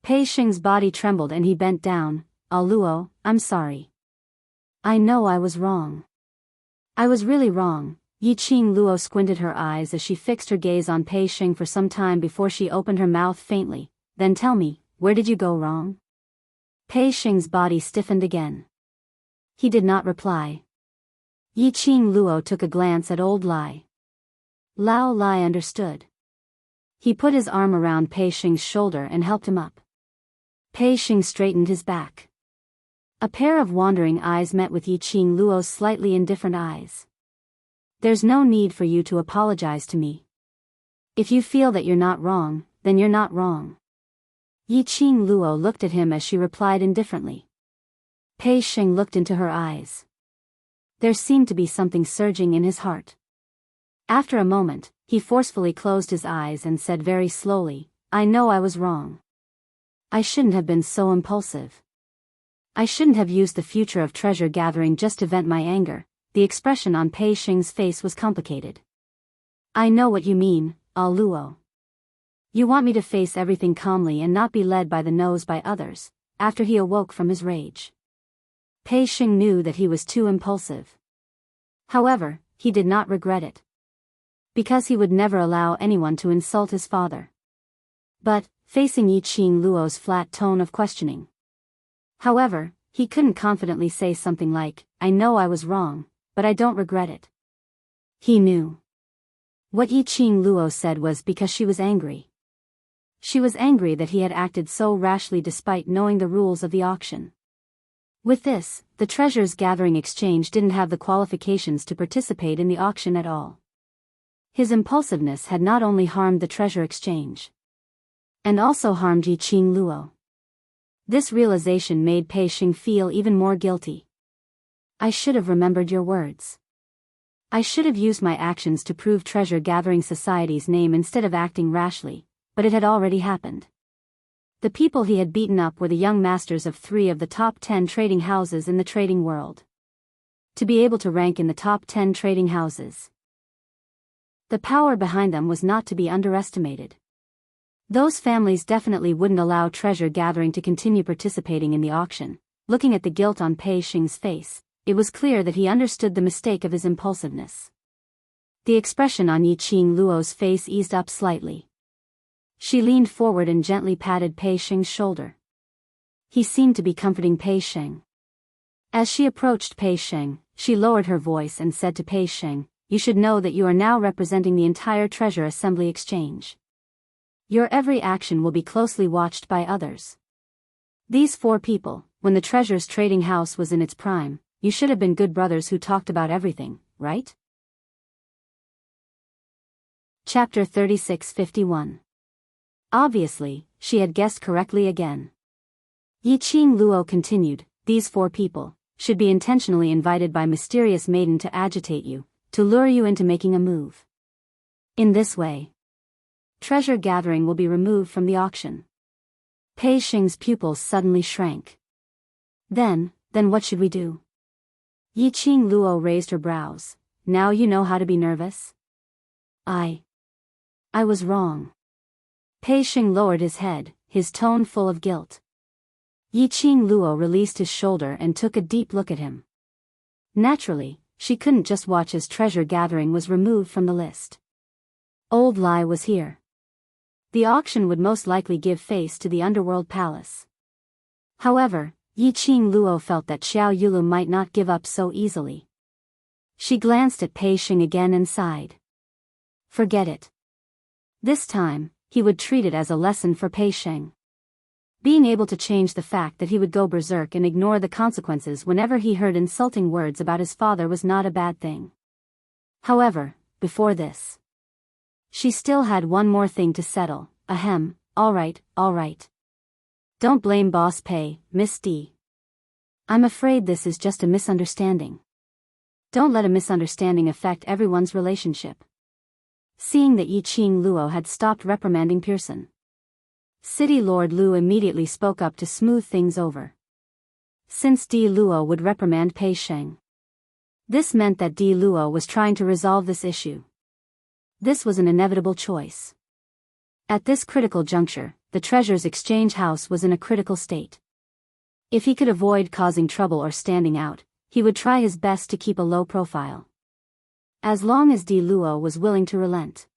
Pei Xing's body trembled and he bent down. Luo, I'm sorry. I know I was wrong. I was really wrong. Yiqing Luo squinted her eyes as she fixed her gaze on Pei Xing for some time before she opened her mouth faintly. Then tell me, where did you go wrong? Pei Xing's body stiffened again. He did not reply. Yiqing Luo took a glance at old Lai. Lao Lai understood. He put his arm around Pei Xing's shoulder and helped him up. Pei Xing straightened his back. A pair of wandering eyes met with Yiqing Luo's slightly indifferent eyes. There's no need for you to apologize to me. If you feel that you're not wrong, then you're not wrong. Yiqing Luo looked at him as she replied indifferently. Pei Xing looked into her eyes. There seemed to be something surging in his heart. After a moment, he forcefully closed his eyes and said very slowly, I know I was wrong. I shouldn't have been so impulsive. I shouldn't have used the future of treasure gathering just to vent my anger. The expression on Pei Xing's face was complicated. I know what you mean, Luo. You want me to face everything calmly and not be led by the nose by others. After he awoke from his rage, Pei Xing knew that he was too impulsive. However, he did not regret it. Because he would never allow anyone to insult his father. But, facing Yiqing Luo's flat tone of questioning. However, he couldn't confidently say something like, I know I was wrong, but I don't regret it. He knew. What Yiqing Luo said was because she was angry. She was angry that he had acted so rashly despite knowing the rules of the auction. With this, the treasures gathering exchange didn't have the qualifications to participate in the auction at all. His impulsiveness had not only harmed the treasure exchange, and also harmed Yiqing Luo. This realization made Pei Xing feel even more guilty. I should have remembered your words. I should have used my actions to prove treasure-gathering society's name instead of acting rashly, but it had already happened. The people he had beaten up were the young masters of 3 of the top 10 trading houses in the trading world. To be able to rank in the top 10 trading houses, the power behind them was not to be underestimated. Those families definitely wouldn't allow treasure gathering to continue participating in the auction. Looking at the guilt on Pei Xing's face, it was clear that he understood the mistake of his impulsiveness. The expression on Yiqing Luo's face eased up slightly. She leaned forward and gently patted Pei Xing's shoulder. He seemed to be comforting Pei Xing. As she approached Pei Xing, she lowered her voice and said to Pei Xing, "You should know that you are now representing the entire Treasure Assembly Exchange. Your every action will be closely watched by others. These 4 people, when the Treasure's trading house was in its prime, you should have been good brothers who talked about everything, right?" Chapter 36:51. Obviously, she had guessed correctly again. Yiqing Luo continued, "These 4 people should be intentionally invited by mysterious maiden to agitate you, to lure you into making a move. In this way, treasure gathering will be removed from the auction." Pei Xing's pupils suddenly shrank. Then what should we do?" Yiqing Luo raised her brows. "Now you know how to be nervous?" I was wrong." Pei Xing lowered his head, his tone full of guilt. Yiqing Luo released his shoulder and took a deep look at him. Naturally, she couldn't just watch as treasure gathering was removed from the list. Old Lai was here. The auction would most likely give face to the underworld palace. However, Yiqing Luo felt that Xiao Yulu might not give up so easily. She glanced at Pei Xing again and sighed. Forget it. This time, he would treat it as a lesson for Pei Xing. Being able to change the fact that he would go berserk and ignore the consequences whenever he heard insulting words about his father was not a bad thing. However, before this, she still had one more thing to settle. Ahem, all right. Don't blame Boss Pei, Miss D. I'm afraid this is just a misunderstanding. Don't let a misunderstanding affect everyone's relationship. Seeing that Yiqing Luo had stopped reprimanding Pearson, City Lord Lu immediately spoke up to smooth things over. Since Di Luo would reprimand Pei Xing, this meant that Di Luo was trying to resolve this issue. This was an inevitable choice. At this critical juncture, the Treasure's Exchange House was in a critical state. If he could avoid causing trouble or standing out, he would try his best to keep a low profile. As long as Di Luo was willing to relent,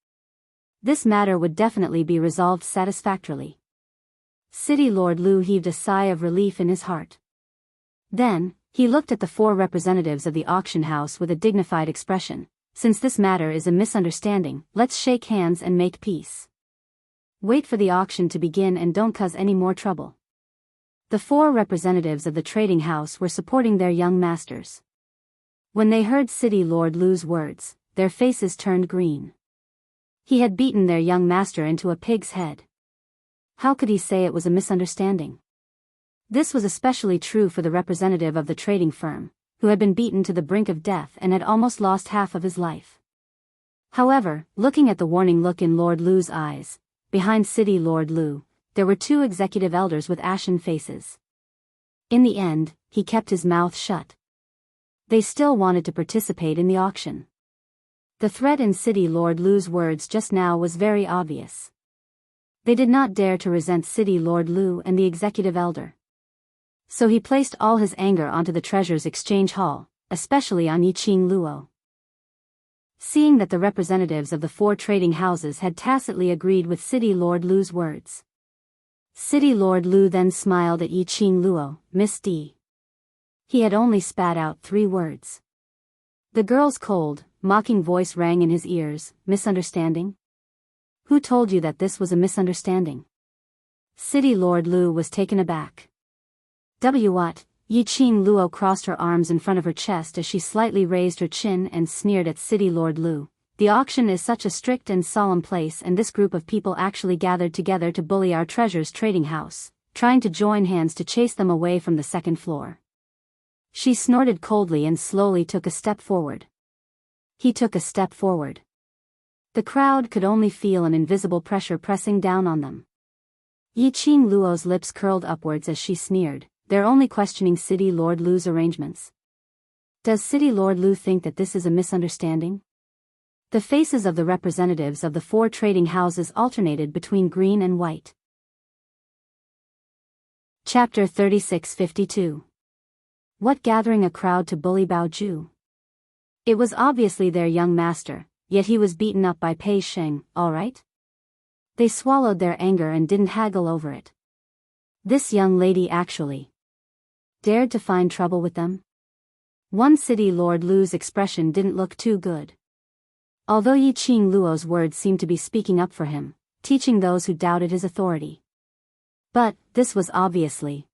this matter would definitely be resolved satisfactorily. City Lord Lu heaved a sigh of relief in his heart. Then, he looked at the 4 representatives of the auction house with a dignified expression. Since this matter is a misunderstanding, let's shake hands and make peace. Wait for the auction to begin and don't cause any more trouble. The 4 representatives of the trading house were supporting their young masters. When they heard City Lord Lu's words, their faces turned green. He had beaten their young master into a pig's head. How could he say it was a misunderstanding? This was especially true for the representative of the trading firm, who had been beaten to the brink of death and had almost lost half of his life. However, looking at the warning look in Lord Lu's eyes, behind City Lord Lu, there were 2 executive elders with ashen faces. In the end, he kept his mouth shut. They still wanted to participate in the auction. The threat in City Lord Lu's words just now was very obvious. They did not dare to resent City Lord Lu and the executive elder. So he placed all his anger onto the Treasure's Exchange Hall, especially on Yiqing Luo. Seeing that the representatives of the 4 trading houses had tacitly agreed with City Lord Lu's words, City Lord Lu then smiled at Yiqing Luo, Miss D. He had only spat out 3 words. The girl's cold, mocking voice rang in his ears. Misunderstanding? Who told you that this was a misunderstanding? City Lord Lu was taken aback. What? Yiqing Luo crossed her arms in front of her chest as she slightly raised her chin and sneered at City Lord Lu. The auction is such a strict and solemn place, and this group of people actually gathered together to bully our Treasure's trading house, trying to join hands to chase them away from the 2nd floor. She snorted coldly and slowly took a step forward. He took a step forward. The crowd could only feel an invisible pressure pressing down on them. Yiqing Luo's lips curled upwards as she sneered, "They're only questioning City Lord Lu's arrangements. Does City Lord Lu think that this is a misunderstanding?" The faces of the representatives of the 4 trading houses alternated between green and white. Chapter 3652. What gathering a crowd to bully Baoju? It was obviously their young master, yet he was beaten up by Pei Sheng, all right? They swallowed their anger and didn't haggle over it. This young lady actually dared to find trouble with them? One City Lord Lu's expression didn't look too good. Although Yiqing Luo's words seemed to be speaking up for him, teaching those who doubted his authority. But, this was obviously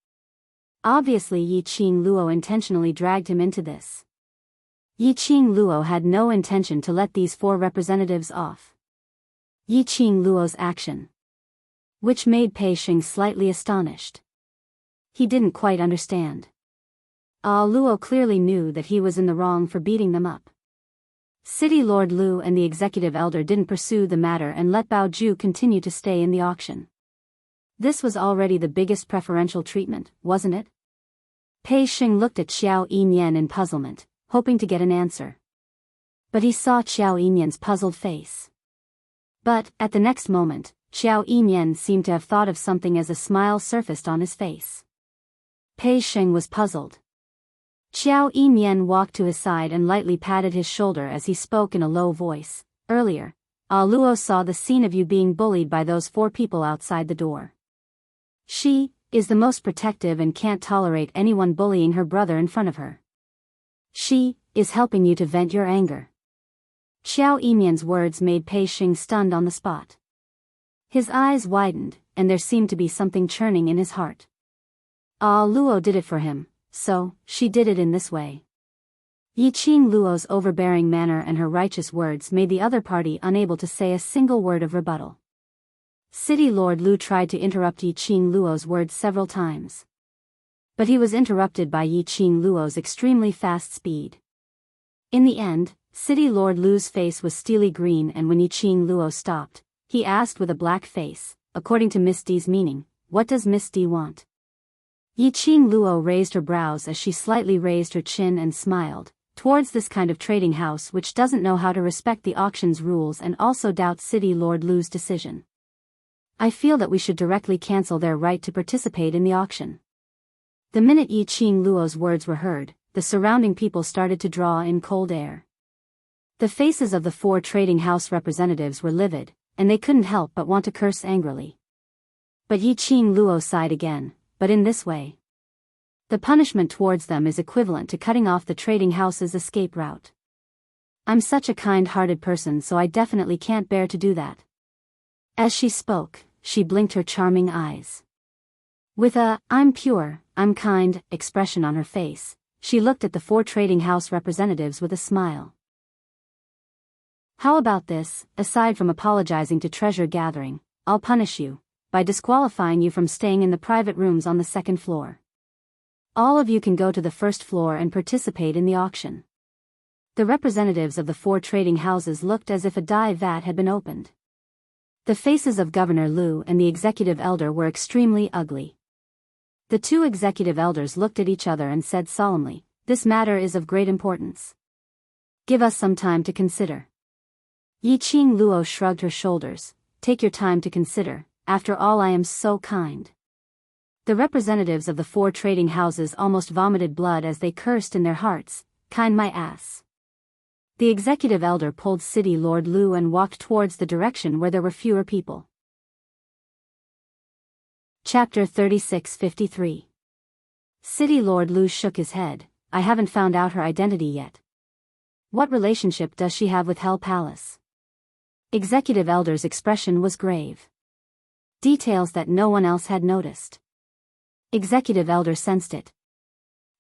Yiqing Luo intentionally dragged him into this. Yiqing Luo had no intention to let these 4 representatives off. Yiqing Luo's action, which made Pei Sheng slightly astonished. He didn't quite understand. Luo clearly knew that he was in the wrong for beating them up. City Lord Lu and the executive elder didn't pursue the matter and let Baoju continue to stay in the auction. This was already the biggest preferential treatment, wasn't it? Pei Sheng looked at Xiao Yinyan in puzzlement, hoping to get an answer. But he saw Xiao Yinyan's puzzled face. But, at the next moment, Xiao Yinyan seemed to have thought of something as a smile surfaced on his face. Pei Sheng was puzzled. Xiao Yinyan walked to his side and lightly patted his shoulder as he spoke in a low voice. "Earlier, Luo saw the scene of you being bullied by those 4 people outside the door. She is the most protective and can't tolerate anyone bullying her brother in front of her. She is helping you to vent your anger." Xiao Yinyan's words made Pei Sheng stunned on the spot. His eyes widened, and there seemed to be something churning in his heart. Luo did it for him, so she did it in this way. Yiqing Luo's overbearing manner and her righteous words made the other party unable to say a single word of rebuttal. City Lord Lu tried to interrupt Yiqing Luo's words several times. But he was interrupted by Yiqing Luo's extremely fast speed. In the end, City Lord Lu's face was steely green, and when Yiqing Luo stopped, he asked with a black face, "According to Miss D's meaning, what does Miss D want?" Yiqing Luo raised her brows as she slightly raised her chin and smiled. "Towards this kind of trading house which doesn't know how to respect the auction's rules and also doubts City Lord Lu's decision. I feel that we should directly cancel their right to participate in the auction." The minute Yiqing Luo's words were heard, the surrounding people started to draw in cold air. The faces of the 4 trading house representatives were livid, and they couldn't help but want to curse angrily. But Yiqing Luo sighed again. "But in this way, the punishment towards them is equivalent to cutting off the trading house's escape route. I'm such a kind-hearted person, so I definitely can't bear to do that." As she spoke, she blinked her charming eyes. With a "I'm pure, I'm kind" expression on her face, she looked at the 4 trading house representatives with a smile. "How about this? Aside from apologizing to Treasure Gathering, I'll punish you by disqualifying you from staying in the private rooms on the 2nd floor. All of you can go to the 1st floor and participate in the auction." The representatives of the 4 trading houses looked as if a dye vat had been opened. The faces of Governor Lu and the executive elder were extremely ugly. The 2 executive elders looked at each other and said solemnly, "This matter is of great importance. Give us some time to consider." Yiqing Luo shrugged her shoulders. "Take your time to consider. After all, I am so kind." The representatives of the 4 trading houses almost vomited blood as they cursed in their hearts, "Kind my ass." The executive elder pulled City Lord Lu and walked towards the direction where there were fewer people. Chapter 3653. City Lord Lu shook his head. "I haven't found out her identity yet. What relationship does she have with Hell Palace?" Executive elder's expression was grave. Details that no one else had noticed. Executive elder sensed it.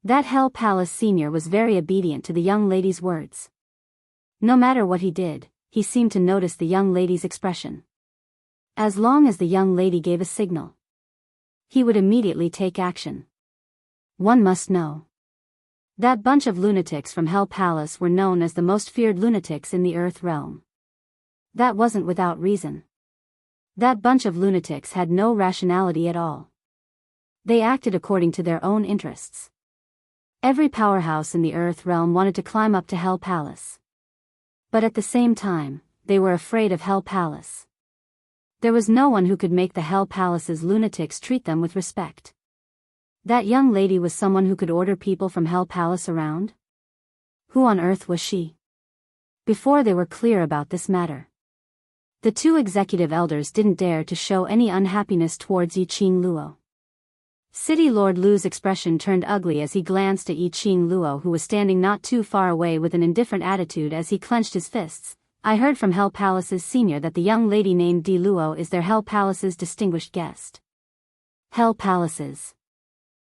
That Hell Palace senior was very obedient to the young lady's words. No matter what he did, he seemed to notice the young lady's expression. As long as the young lady gave a signal, he would immediately take action. One must know. That bunch of lunatics from Hell Palace were known as the most feared lunatics in the Earth realm. That wasn't without reason. That bunch of lunatics had no rationality at all. They acted according to their own interests. Every powerhouse in the Earth realm wanted to climb up to Hell Palace. But at the same time, they were afraid of Hell Palace. There was no one who could make the Hell Palace's lunatics treat them with respect. That young lady was someone who could order people from Hell Palace around? Who on earth was she? Before they were clear about this matter, the two executive elders didn't dare to show any unhappiness towards Yiqing Luo. City Lord Lu's expression turned ugly as he glanced at Yiqing Luo, who was standing not too far away with an indifferent attitude as he clenched his fists. I heard from Hell Palace's senior that the young lady named Di Luo is their Hell Palace's distinguished guest. Hell Palace's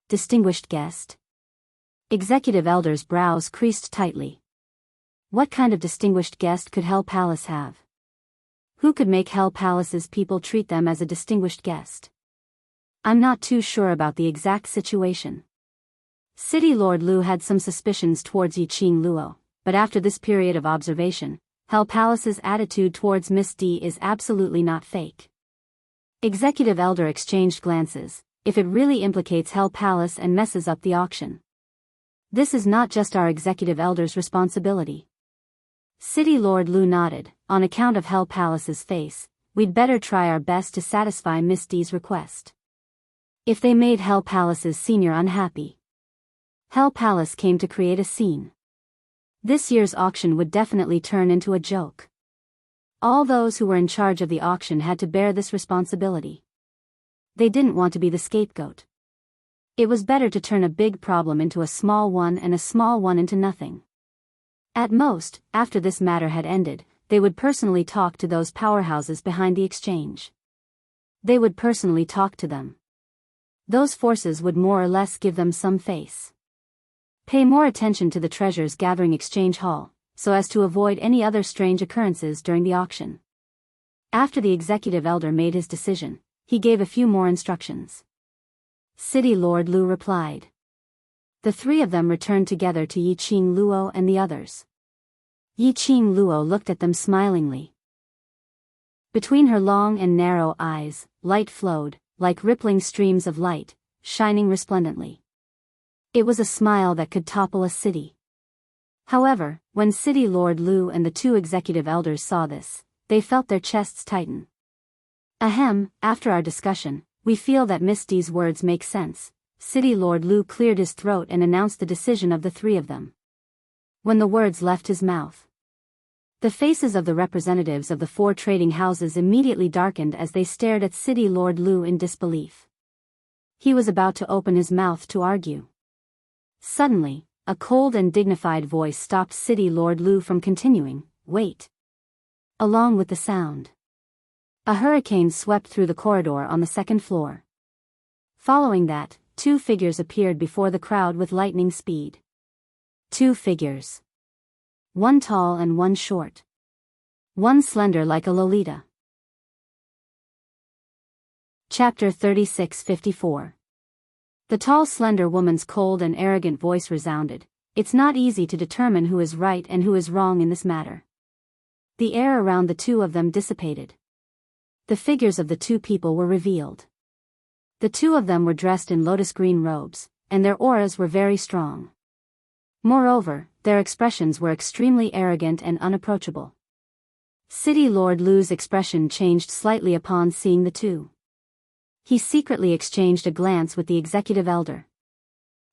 distinguished guest? Executive Elder's brows creased tightly. What kind of distinguished guest could Hell Palace have? Who could make Hell Palace's people treat them as a distinguished guest? I'm not too sure about the exact situation. City Lord Lu had some suspicions towards Yiqing Luo, but after this period of observation, Hell Palace's attitude towards Miss D is absolutely not fake. Executive Elder exchanged glances. If it really implicates Hell Palace and messes up the auction, this is not just our Executive Elder's responsibility. City Lord Lu nodded. On account of Hell Palace's face, we'd better try our best to satisfy Miss D's request. If they made Hell Palace's senior unhappy, Hell Palace came to create a scene. This year's auction would definitely turn into a joke. All those who were in charge of the auction had to bear this responsibility. They didn't want to be the scapegoat. It was better to turn a big problem into a small one and a small one into nothing. At most, after this matter had ended, they would personally talk to those powerhouses behind the exchange. They would personally talk to them. Those forces would more or less give them some face. Pay more attention to the treasures gathering exchange hall, so as to avoid any other strange occurrences during the auction. After the Executive Elder made his decision, he gave a few more instructions. City Lord Lu replied. The three of them returned together to Yiqing Luo and the others. Yiqing Luo looked at them smilingly. Between her long and narrow eyes, light flowed, like rippling streams of light, shining resplendently. It was a smile that could topple a city. However, when City Lord Lu and the two Executive Elders saw this, they felt their chests tighten. Ahem, after our discussion, we feel that Miss D's words make sense. City Lord Lu cleared his throat and announced the decision of the three of them. When the words left his mouth, the faces of the representatives of the four trading houses immediately darkened as they stared at City Lord Lu in disbelief. He was about to open his mouth to argue. Suddenly, a cold and dignified voice stopped City Lord Lu from continuing. Wait. Along with the sound, a hurricane swept through the corridor on the second floor. Following that, two figures appeared before the crowd with lightning speed. Two figures. One tall and one short. One slender like a Lolita. Chapter 3654. The tall slender woman's cold and arrogant voice resounded. It's not easy to determine who is right and who is wrong in this matter. The air around the two of them dissipated. The figures of the two people were revealed. The two of them were dressed in lotus green robes, and their auras were very strong. Moreover, their expressions were extremely arrogant and unapproachable. City Lord Lu's expression changed slightly upon seeing the two. He secretly exchanged a glance with the Executive Elder.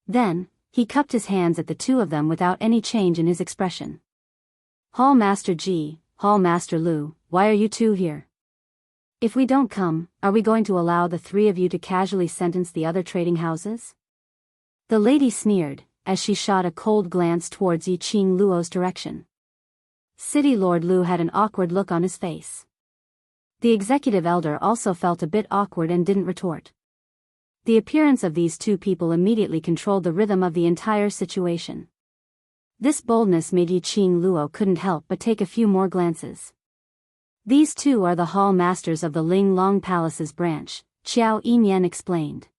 Then, he cupped his hands at the two of them without any change in his expression. Hall Master Ji, Hall Master Lu, why are you two here? If we don't come, are we going to allow the three of you to casually sentence the other trading houses? The lady sneered, as she shot a cold glance towards Yiqing Luo's direction. City Lord Lu had an awkward look on his face. The Executive Elder also felt a bit awkward and didn't retort. The appearance of these two people immediately controlled the rhythm of the entire situation. This boldness made Yiqing Luo couldn't help but take a few more glances. These two are the hall masters of the Ling Long Palace's branch, Qiao Yinyan explained.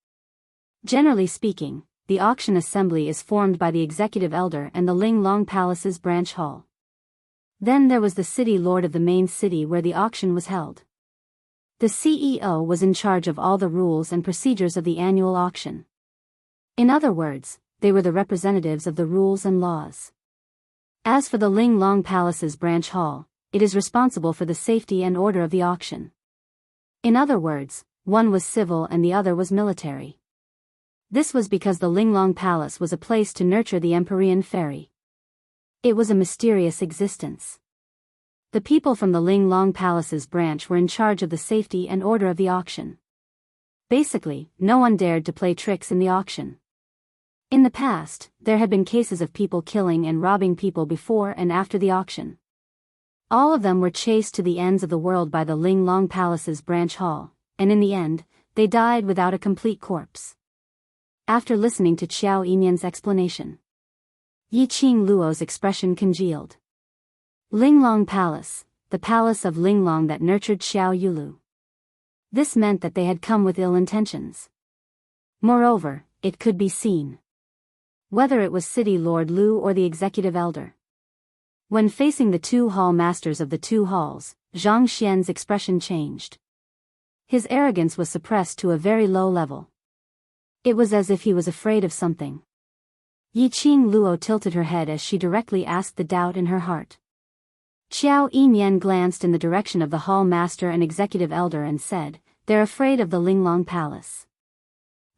Generally speaking, the auction assembly is formed by the executive elder and the Ling Long Palace's branch hall. Then there was the city lord of the main city where the auction was held. The CEO was in charge of all the rules and procedures of the annual auction. In other words, they were the representatives of the rules and laws. As for the Ling Long Palace's branch hall, it is responsible for the safety and order of the auction. In other words, one was civil and the other was military. This was because the Ling Long Palace was a place to nurture the Empyrean fairy. It was a mysterious existence. The people from the Ling Long Palace's branch were in charge of the safety and order of the auction. Basically, no one dared to play tricks in the auction. In the past, there had been cases of people killing and robbing people before and after the auction. All of them were chased to the ends of the world by the Ling Long Palace's branch hall, and in the end, they died without a complete corpse. After listening to Qiao Yinyan's explanation, Yiqing Luo's expression congealed. Ling Long Palace, the palace of Ling Long that nurtured Xiao Yulu. This meant that they had come with ill intentions. Moreover, it could be seen. Whether it was City Lord Lu or the executive elder. When facing the two hall masters of the two halls, Zhang Xian's expression changed. His arrogance was suppressed to a very low level. It was as if he was afraid of something. Yiqing Luo tilted her head as she directly asked the doubt in her heart. Qiao Yinyan glanced in the direction of the hall master and executive elder and said, "They're afraid of the Ling Long Palace.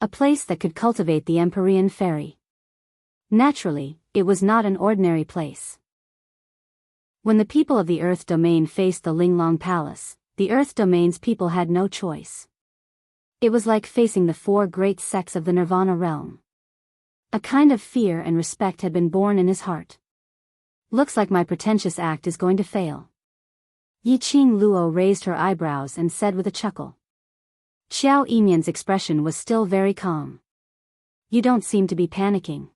A place that could cultivate the Empyrean fairy." Naturally, it was not an ordinary place. When the people of the Earth Domain faced the Ling Long Palace, the Earth Domain's people had no choice. It was like facing the four great sects of the Nirvana realm. A kind of fear and respect had been born in his heart. Looks like my pretentious act is going to fail. Yiqing Luo raised her eyebrows and said with a chuckle. Qiao Yinyan's expression was still very calm. "You don't seem to be panicking."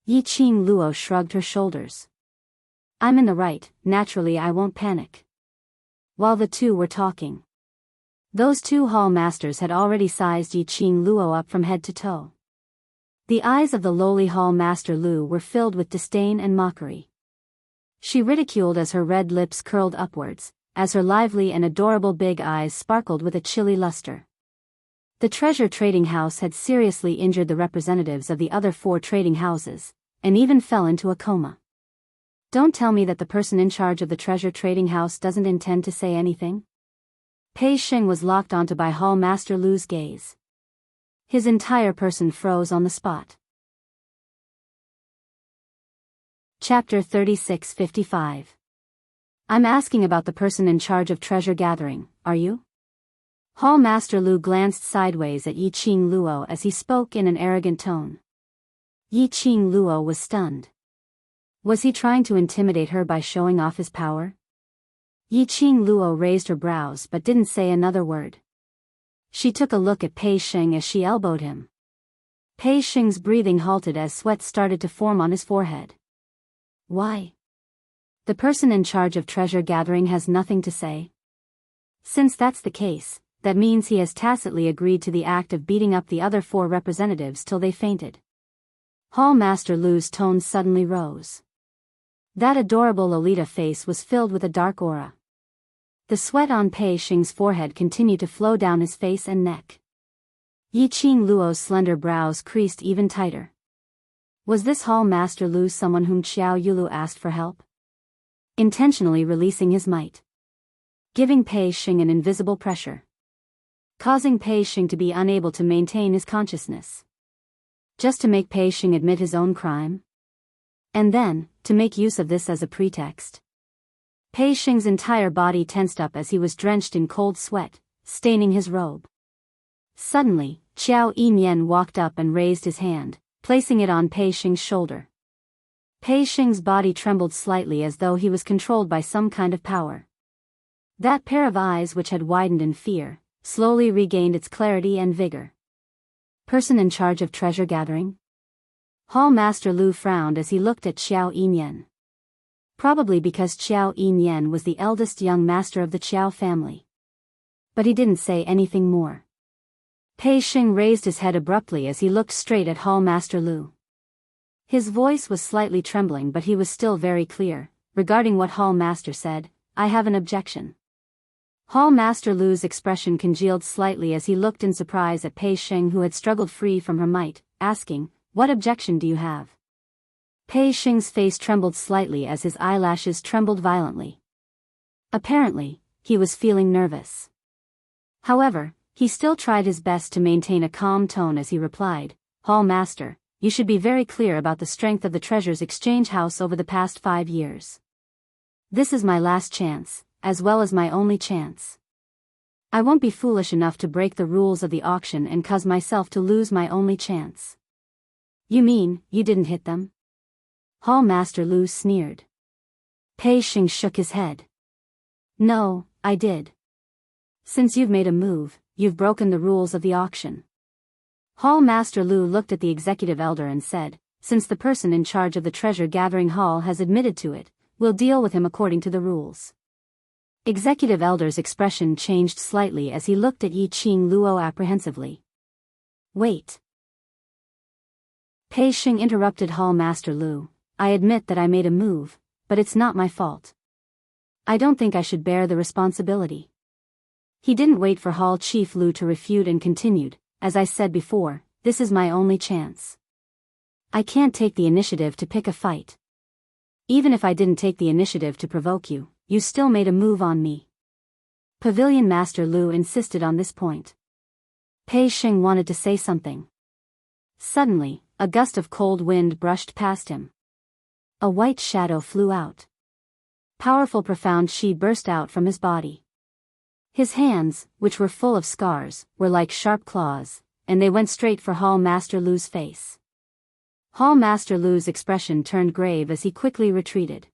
Yiqing Luo shrugged her shoulders. "I'm in the right, naturally I won't panic." While the two were talking, those two hall masters had already sized Yiqing Luo up from head to toe. The eyes of the lowly hall master Lu were filled with disdain and mockery. She ridiculed as her red lips curled upwards, as her lively and adorable big eyes sparkled with a chilly luster. The treasure trading house had seriously injured the representatives of the other four trading houses, and even fell into a coma. Don't tell me that the person in charge of the treasure trading house doesn't intend to say anything? Pei Sheng was locked onto by hall master Lu's gaze. His entire person froze on the spot. Chapter 3655. I'm asking about the person in charge of treasure gathering, are you? Hall Master Lu glanced sideways at Yiqing Luo as he spoke in an arrogant tone. Yiqing Luo was stunned. Was he trying to intimidate her by showing off his power? Yiqing Luo raised her brows but didn't say another word. She took a look at Pei Sheng as she elbowed him. Pei Sheng's breathing halted as sweat started to form on his forehead. Why? The person in charge of treasure gathering has nothing to say? Since that's the case, that means he has tacitly agreed to the act of beating up the other four representatives till they fainted. Hall Master Lu's tone suddenly rose. That adorable Lolita face was filled with a dark aura. The sweat on Pei Sheng's forehead continued to flow down his face and neck. Yiqing Luo's slender brows creased even tighter. Was this Hall Master Lu someone whom Xiao Yulu asked for help? Intentionally releasing his might. Giving Pei Sheng an invisible pressure. Causing Pei Sheng to be unable to maintain his consciousness. Just to make Pei Sheng admit his own crime? And then, to make use of this as a pretext. Pei Sheng's entire body tensed up as he was drenched in cold sweat, staining his robe. Suddenly, Qiao Yinyan walked up and raised his hand, placing it on Pei Sheng's shoulder. Pei Sheng's body trembled slightly as though he was controlled by some kind of power. That pair of eyes which had widened in fear, slowly regained its clarity and vigor. Person in charge of treasure gathering? Hall Master Lu frowned as he looked at Qiao Yinyan. Probably because Qiao Yinyan was the eldest young master of the Qiao family. But he didn't say anything more. Pei Xing raised his head abruptly as he looked straight at Hall Master Lu. His voice was slightly trembling, but he was still very clear. Regarding what Hall Master said, I have an objection. Hall Master Lu's expression congealed slightly as he looked in surprise at Pei Xing, who had struggled free from her might, asking, "What objection do you have?" Pei Xing's face trembled slightly as his eyelashes trembled violently. Apparently, he was feeling nervous. However, he still tried his best to maintain a calm tone as he replied, "Hall Master, you should be very clear about the strength of the Treasures Exchange House over the past 5 years. This is my last chance, as well as my only chance. I won't be foolish enough to break the rules of the auction and cause myself to lose my only chance." "You mean, you didn't hit them?" Hall Master Lu sneered. Pei Xing shook his head. "No, I did. Since you've made a move, you've broken the rules of the auction." Hall Master Lu looked at the executive elder and said, "Since the person in charge of the treasure gathering hall has admitted to it, we'll deal with him according to the rules." Executive elder's expression changed slightly as he looked at Yi Qing Luo apprehensively. "Wait." Pei Xing interrupted Hall Master Lu. "I admit that I made a move, but it's not my fault. I don't think I should bear the responsibility." He didn't wait for Hall Chief Lu to refute and continued, "As I said before, this is my only chance. I can't take the initiative to pick a fight. Even if I didn't take the initiative to provoke you, you still made a move on me." Pavilion Master Lu insisted on this point. Pei Xing wanted to say something. Suddenly, a gust of cold wind brushed past him. A white shadow flew out. Powerful profound qi burst out from his body. His hands, which were full of scars, were like sharp claws, and they went straight for Hall Master Lu's face. Hall Master Lu's expression turned grave as he quickly retreated.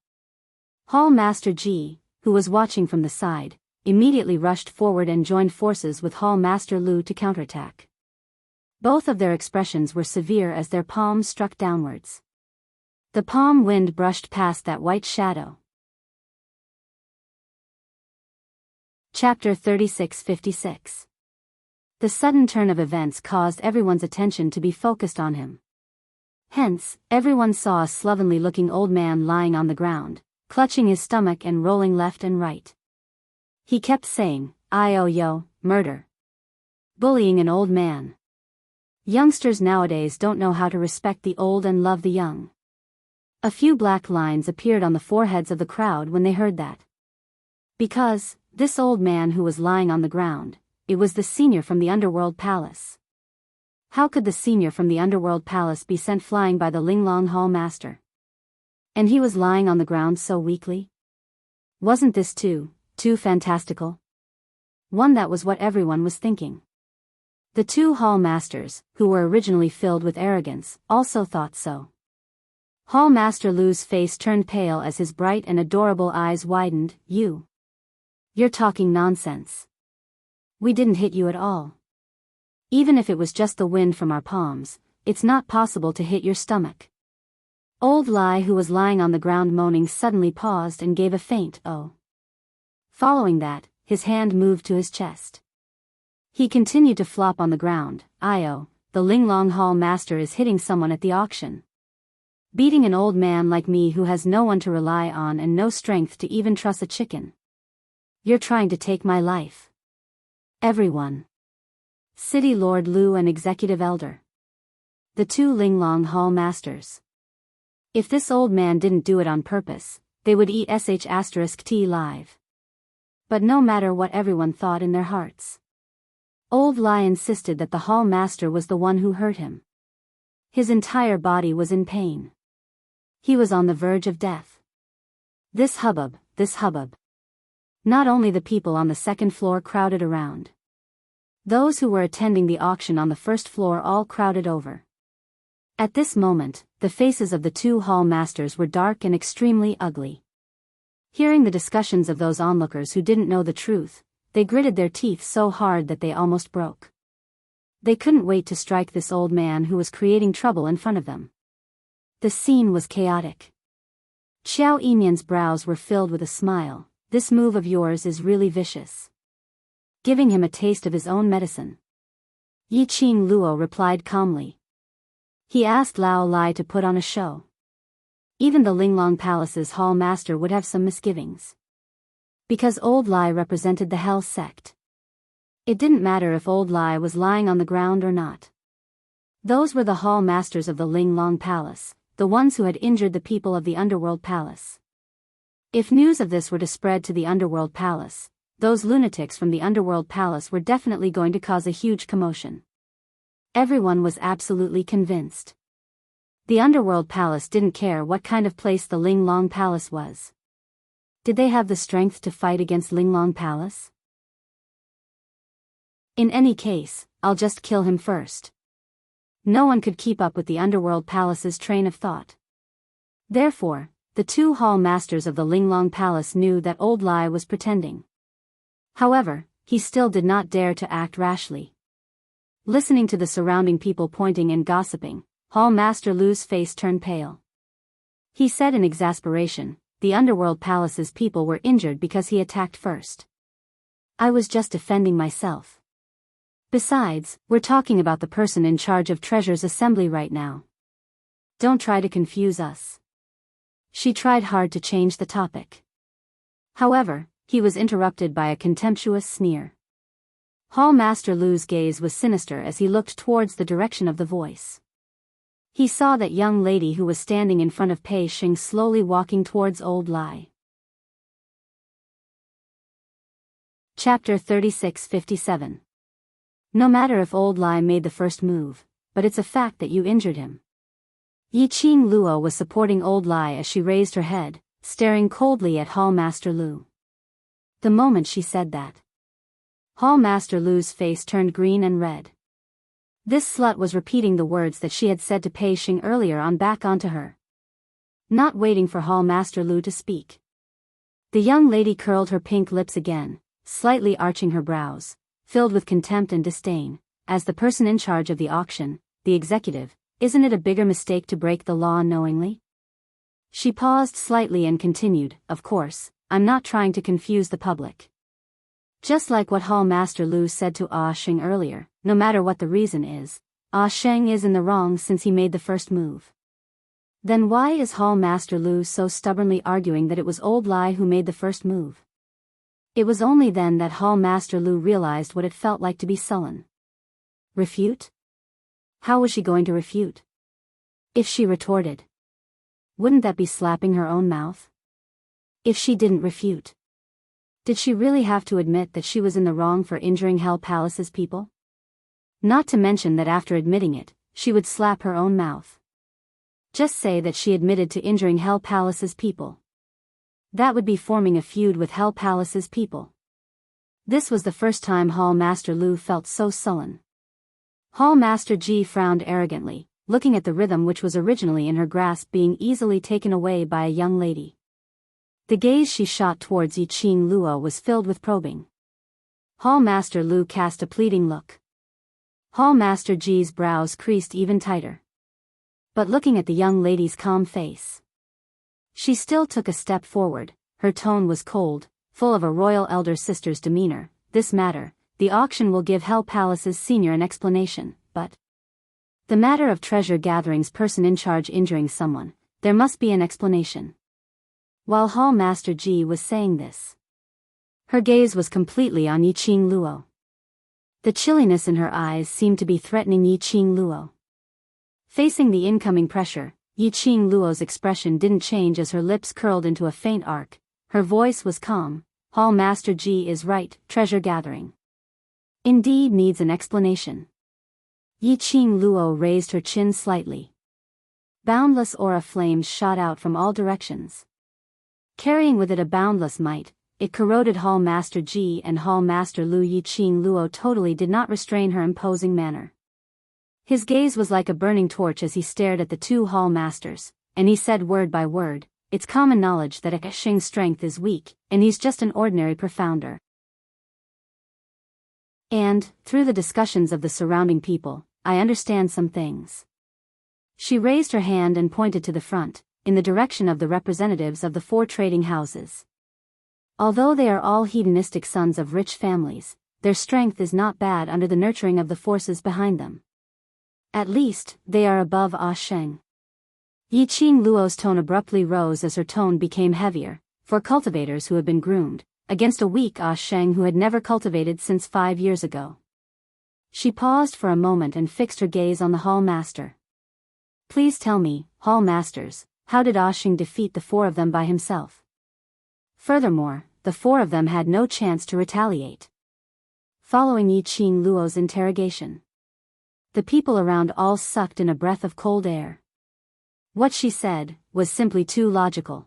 Hall Master Ji, who was watching from the side, immediately rushed forward and joined forces with Hall Master Lu to counterattack. Both of their expressions were severe as their palms struck downwards. The palm wind brushed past that white shadow. Chapter 36-56. The sudden turn of events caused everyone's attention to be focused on him. Hence, everyone saw a slovenly-looking old man lying on the ground, clutching his stomach and rolling left and right. He kept saying, "I-O-yo, murder. Bullying an old man. Youngsters nowadays don't know how to respect the old and love the young." A few black lines appeared on the foreheads of the crowd when they heard that. Because, this old man who was lying on the ground, it was the senior from the Underworld Palace. How could the senior from the Underworld Palace be sent flying by the Linglong Hall Master? And he was lying on the ground so weakly? Wasn't this too fantastical? That was what everyone was thinking. The two Hall Masters, who were originally filled with arrogance, also thought so. Hall Master Lu's face turned pale as his bright and adorable eyes widened. You're talking nonsense. We didn't hit you at all. Even if it was just the wind from our palms, it's not possible to hit your stomach." Old Lai, who was lying on the ground moaning, suddenly paused and gave a faint "oh." Following that, his hand moved to his chest. He continued to flop on the ground. "I-oh, the Linglong Hall Master is hitting someone at the auction. Beating an old man like me who has no one to rely on and no strength to even truss a chicken. You're trying to take my life." Everyone. City Lord Lu and Executive Elder. The two Linglong Hall Masters. If this old man didn't do it on purpose, they would eat sh*t live. But no matter what everyone thought in their hearts, Old Lai insisted that the Hall Master was the one who hurt him. His entire body was in pain. He was on the verge of death. This hubbub. Not only the people on the second floor crowded around. Those who were attending the auction on the first floor all crowded over. At this moment, the faces of the two Hall Masters were dark and extremely ugly. Hearing the discussions of those onlookers who didn't know the truth, they gritted their teeth so hard that they almost broke. They couldn't wait to strike this old man who was creating trouble in front of them. The scene was chaotic. Xiao Yimian's brows were filled with a smile. "This move of yours is really vicious. Giving him a taste of his own medicine." Yi Qing Luo replied calmly. He asked Lao Lai to put on a show. Even the Linglong Palace's hall master would have some misgivings. Because Old Lai represented the Hell sect. It didn't matter if Old Lai was lying on the ground or not. Those were the hall masters of the Linglong Palace, the ones who had injured the people of the Underworld Palace. If news of this were to spread to the Underworld Palace, those lunatics from the Underworld Palace were definitely going to cause a huge commotion. Everyone was absolutely convinced. The Underworld Palace didn't care what kind of place the Linglong Palace was. Did they have the strength to fight against Linglong Palace? In any case, I'll just kill him first. No one could keep up with the Underworld Palace's train of thought. Therefore, the two hall masters of the Linglong Palace knew that Old Lai was pretending. However, he still did not dare to act rashly. Listening to the surrounding people pointing and gossiping, Hall Master Lu's face turned pale. He said in exasperation, the Underworld Palace's people were injured because he attacked first. I was just defending myself. Besides, we're talking about the person in charge of Treasure's assembly right now. Don't try to confuse us. She tried hard to change the topic. However, he was interrupted by a contemptuous sneer. Hall Master Lu's gaze was sinister as he looked towards the direction of the voice. He saw that young lady who was standing in front of Pei Xing slowly walking towards Old Lai. Chapter 36-57. No matter if Old Lai made the first move, but it's a fact that you injured him. Yi Qing Luo was supporting Old Lai as she raised her head, staring coldly at Hall Master Lu. The moment she said that, Hall Master Lu's face turned green and red. This slut was repeating the words that she had said to Pei Xing earlier on back onto her. Not waiting for Hall Master Lu to speak. The young lady curled her pink lips again, slightly arching her brows, filled with contempt and disdain. As the person in charge of the auction, the executive, isn't it a bigger mistake to break the law unknowingly? She paused slightly and continued, of course, I'm not trying to confuse the public. Just like what Hall Master Lu said to Ah Sheng earlier, no matter what the reason is, Ah Sheng is in the wrong since he made the first move. Then why is Hall Master Lu so stubbornly arguing that it was Old Lai who made the first move? It was only then that Hall Master Lu realized what it felt like to be sullen. Refute? How was she going to refute? If she retorted, wouldn't that be slapping her own mouth? If she didn't refute, did she really have to admit that she was in the wrong for injuring Hell Palace's people? Not to mention that after admitting it, she would slap her own mouth. Just say that she admitted to injuring Hell Palace's people. That would be forming a feud with Hell Palace's people. This was the first time Hall Master Lu felt so sullen. Hall Master Ji frowned arrogantly, looking at the rhythm which was originally in her grasp being easily taken away by a young lady. The gaze she shot towards Yi Qing Luo was filled with probing. Hall Master Lu cast a pleading look. Hall Master Ji's brows creased even tighter. But looking at the young lady's calm face, she still took a step forward. Her tone was cold, full of a royal elder sister's demeanor. This matter, the auction will give Hell Palace's senior an explanation, but the matter of treasure gathering's person in charge injuring someone, there must be an explanation. While Hall Master Ji was saying this, her gaze was completely on Yi Qing Luo. The chilliness in her eyes seemed to be threatening Yi Qing Luo. Facing the incoming pressure, Yi Qing Luo's expression didn't change as her lips curled into a faint arc. Her voice was calm. Hall Master Ji is right, treasure gathering indeed needs an explanation. Yi Qing Luo raised her chin slightly. Boundless aura flames shot out from all directions. Carrying with it a boundless might, it corroded Hall Master Ji and Hall Master Lu. Yi Qing Luo totally did not restrain her imposing manner. His gaze was like a burning torch as he stared at the two Hall Masters, and he said word by word, it's common knowledge that Ah Sheng's strength is weak, and he's just an ordinary profounder. And, through the discussions of the surrounding people, I understand some things. She raised her hand and pointed to the front, in the direction of the representatives of the 4 trading houses. Although they are all hedonistic sons of rich families, their strength is not bad under the nurturing of the forces behind them. At least, they are above Ah Sheng. Yi Qing Luo's tone abruptly rose as her tone became heavier, for cultivators who had been groomed, against a weak Ah Sheng who had never cultivated since 5 years ago. She paused for a moment and fixed her gaze on the hall master. Please tell me, hall masters, how did Ah Sheng defeat the 4 of them by himself? Furthermore, the 4 of them had no chance to retaliate. Following Yi Qing Luo's interrogation, the people around all sucked in a breath of cold air. What she said was simply too logical.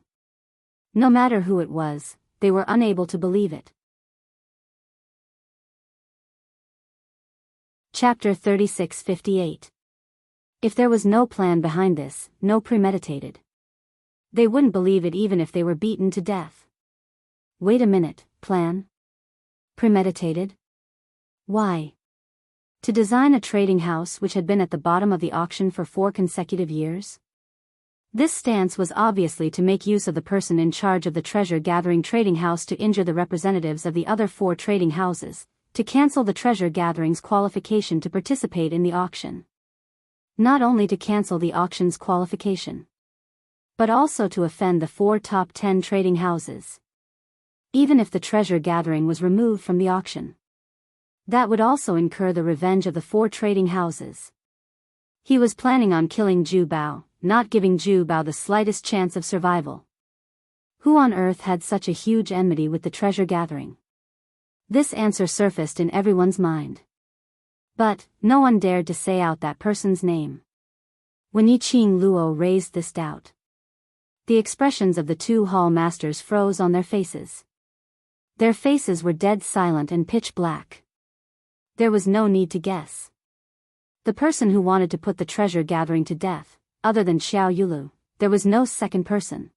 No matter who it was, they were unable to believe it. Chapter 36:58. If there was no plan behind this, no premeditated. They wouldn't believe it even if they were beaten to death. Wait a minute, plan? Premeditated? Why? To design a trading house which had been at the bottom of the auction for 4 consecutive years? This stance was obviously to make use of the person in charge of the treasure-gathering trading house to injure the representatives of the other 4 trading houses, to cancel the treasure-gathering's qualification to participate in the auction. Not only to cancel the auction's qualification, but also to offend the 4 top 10 trading houses. Even if the treasure-gathering was removed from the auction, that would also incur the revenge of the 4 trading houses. He was planning on killing Zhu Bao, not giving Zhu Bao the slightest chance of survival. Who on earth had such a huge enmity with the treasure-gathering? This answer surfaced in everyone's mind. But no one dared to say out that person's name. When Yi Qing Luo raised this doubt, the expressions of the 2 hall masters froze on their faces. Their faces were dead silent and pitch black. There was no need to guess. The person who wanted to put the treasure-gathering to death, other than Xiao Yulu, there was no second person.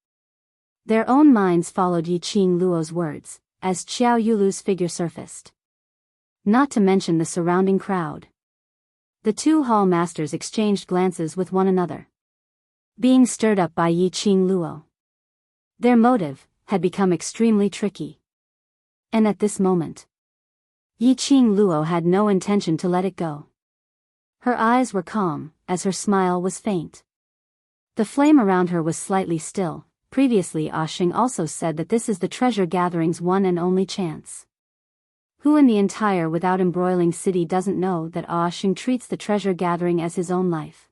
Their own minds followed Yi Qing Luo's words, as Xiao Yulu's figure surfaced. Not to mention the surrounding crowd. The 2 hall masters exchanged glances with one another, being stirred up by Yi Qing Luo. Their motive had become extremely tricky. And at this moment, Yi Qing Luo had no intention to let it go. Her eyes were calm, as her smile was faint. The flame around her was slightly still. Previously Ah Sheng also said that this is the treasure-gathering's one and only chance. Who in the entire without embroiling city doesn't know that Ah Sheng treats the treasure-gathering as his own life?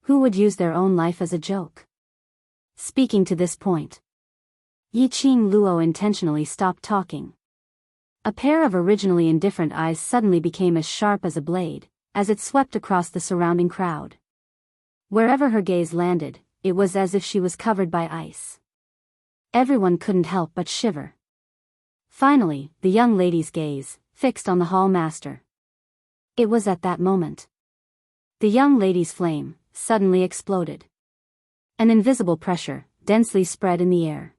Who would use their own life as a joke? Speaking to this point, Yi Qing Luo intentionally stopped talking. A pair of originally indifferent eyes suddenly became as sharp as a blade, as it swept across the surrounding crowd. Wherever her gaze landed, it was as if she was covered by ice. Everyone couldn't help but shiver. Finally, the young lady's gaze fixed on the hall master. It was at that moment the young lady's flame suddenly exploded. An invisible pressure densely spread in the air.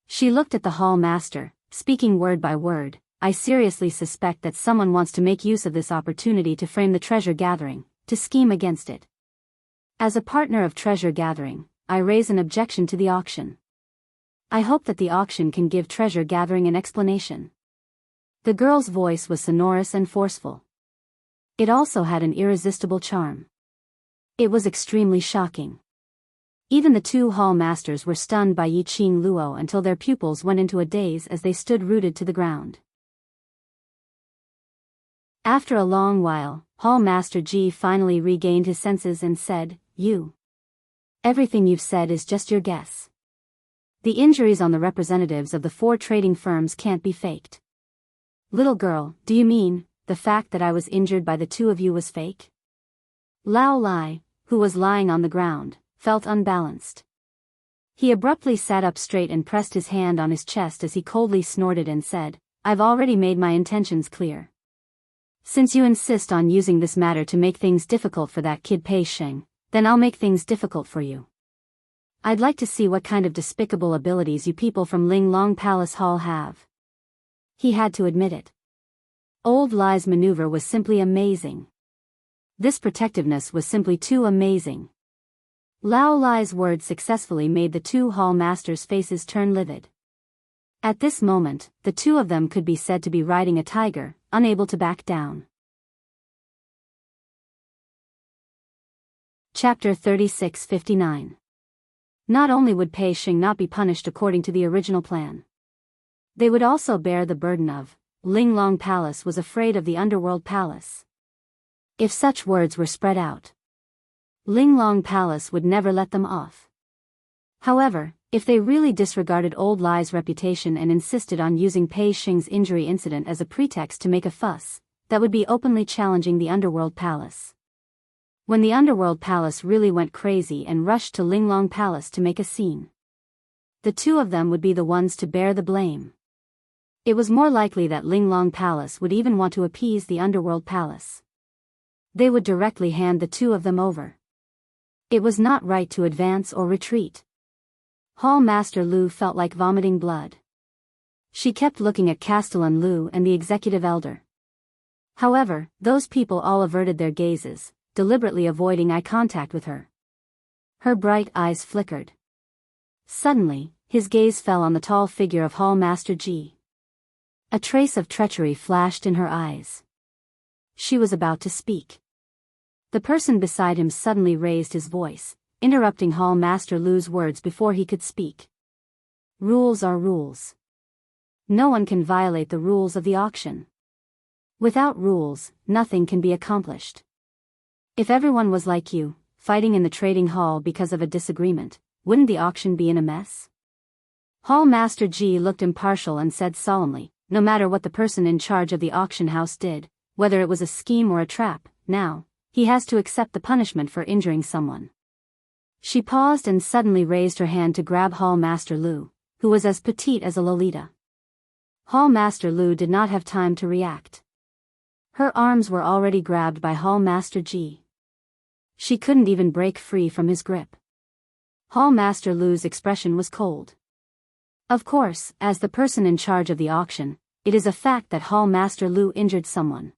She looked at the hall master, speaking word by word. I seriously suspect that someone wants to make use of this opportunity to frame the treasure gathering, to scheme against it. As a partner of treasure gathering, I raise an objection to the auction. I hope that the auction can give treasure gathering an explanation. The girl's voice was sonorous and forceful. It also had an irresistible charm. It was extremely shocking. Even the 2 hall masters were stunned by Yi Qing Luo until their pupils went into a daze as they stood rooted to the ground. After a long while, Hall Master Ji finally regained his senses and said, Everything you've said is just your guess. The injuries on the representatives of the 4 trading firms can't be faked. Little girl, do you mean, the fact that I was injured by the 2 of you was fake? Lao Lai, who was lying on the ground, felt unbalanced. He abruptly sat up straight and pressed his hand on his chest as he coldly snorted and said, I've already made my intentions clear. Since you insist on using this matter to make things difficult for that kid Pei Sheng, then I'll make things difficult for you. I'd like to see what kind of despicable abilities you people from Ling Long Palace Hall have. He had to admit it. Old Lai's maneuver was simply amazing. This protectiveness was simply too amazing. Lao Lai's words successfully made the 2 hall masters' faces turn livid. At this moment, the two of them could be said to be riding a tiger, unable to back down. Chapter 36:59. Not only would Pei Xing not be punished according to the original plan, they would also bear the burden of Linglong Palace was afraid of the Underworld Palace. If such words were spread out, Linglong Palace would never let them off. However, if they really disregarded Old Lie's reputation and insisted on using Pei Xing's injury incident as a pretext to make a fuss, that would be openly challenging the Underworld Palace. When the Underworld Palace really went crazy and rushed to Linglong Palace to make a scene, the two of them would be the ones to bear the blame. It was more likely that Linglong Palace would even want to appease the Underworld Palace. They would directly hand the two of them over. It was not right to advance or retreat. Hall Master Lu felt like vomiting blood. She kept looking at Castellan Lu and the executive elder. However, those people all averted their gazes, deliberately avoiding eye contact with her. Her bright eyes flickered. Suddenly, his gaze fell on the tall figure of Hall Master Ji. A trace of treachery flashed in her eyes. She was about to speak. The person beside him suddenly raised his voice, interrupting Hall Master Lu's words before he could speak. Rules are rules. No one can violate the rules of the auction. Without rules, nothing can be accomplished. If everyone was like you, fighting in the trading hall because of a disagreement, wouldn't the auction be in a mess? Hall Master Ji looked impartial and said solemnly, no matter what the person in charge of the auction house did, whether it was a scheme or a trap, now, he has to accept the punishment for injuring someone. She paused and suddenly raised her hand to grab Hall Master Lu, who was as petite as a Lolita. Hall Master Lu did not have time to react. Her arms were already grabbed by Hall Master Ji. She couldn't even break free from his grip. Hall Master Lu's expression was cold. Of course, as the person in charge of the auction, it is a fact that Hall Master Lu injured someone.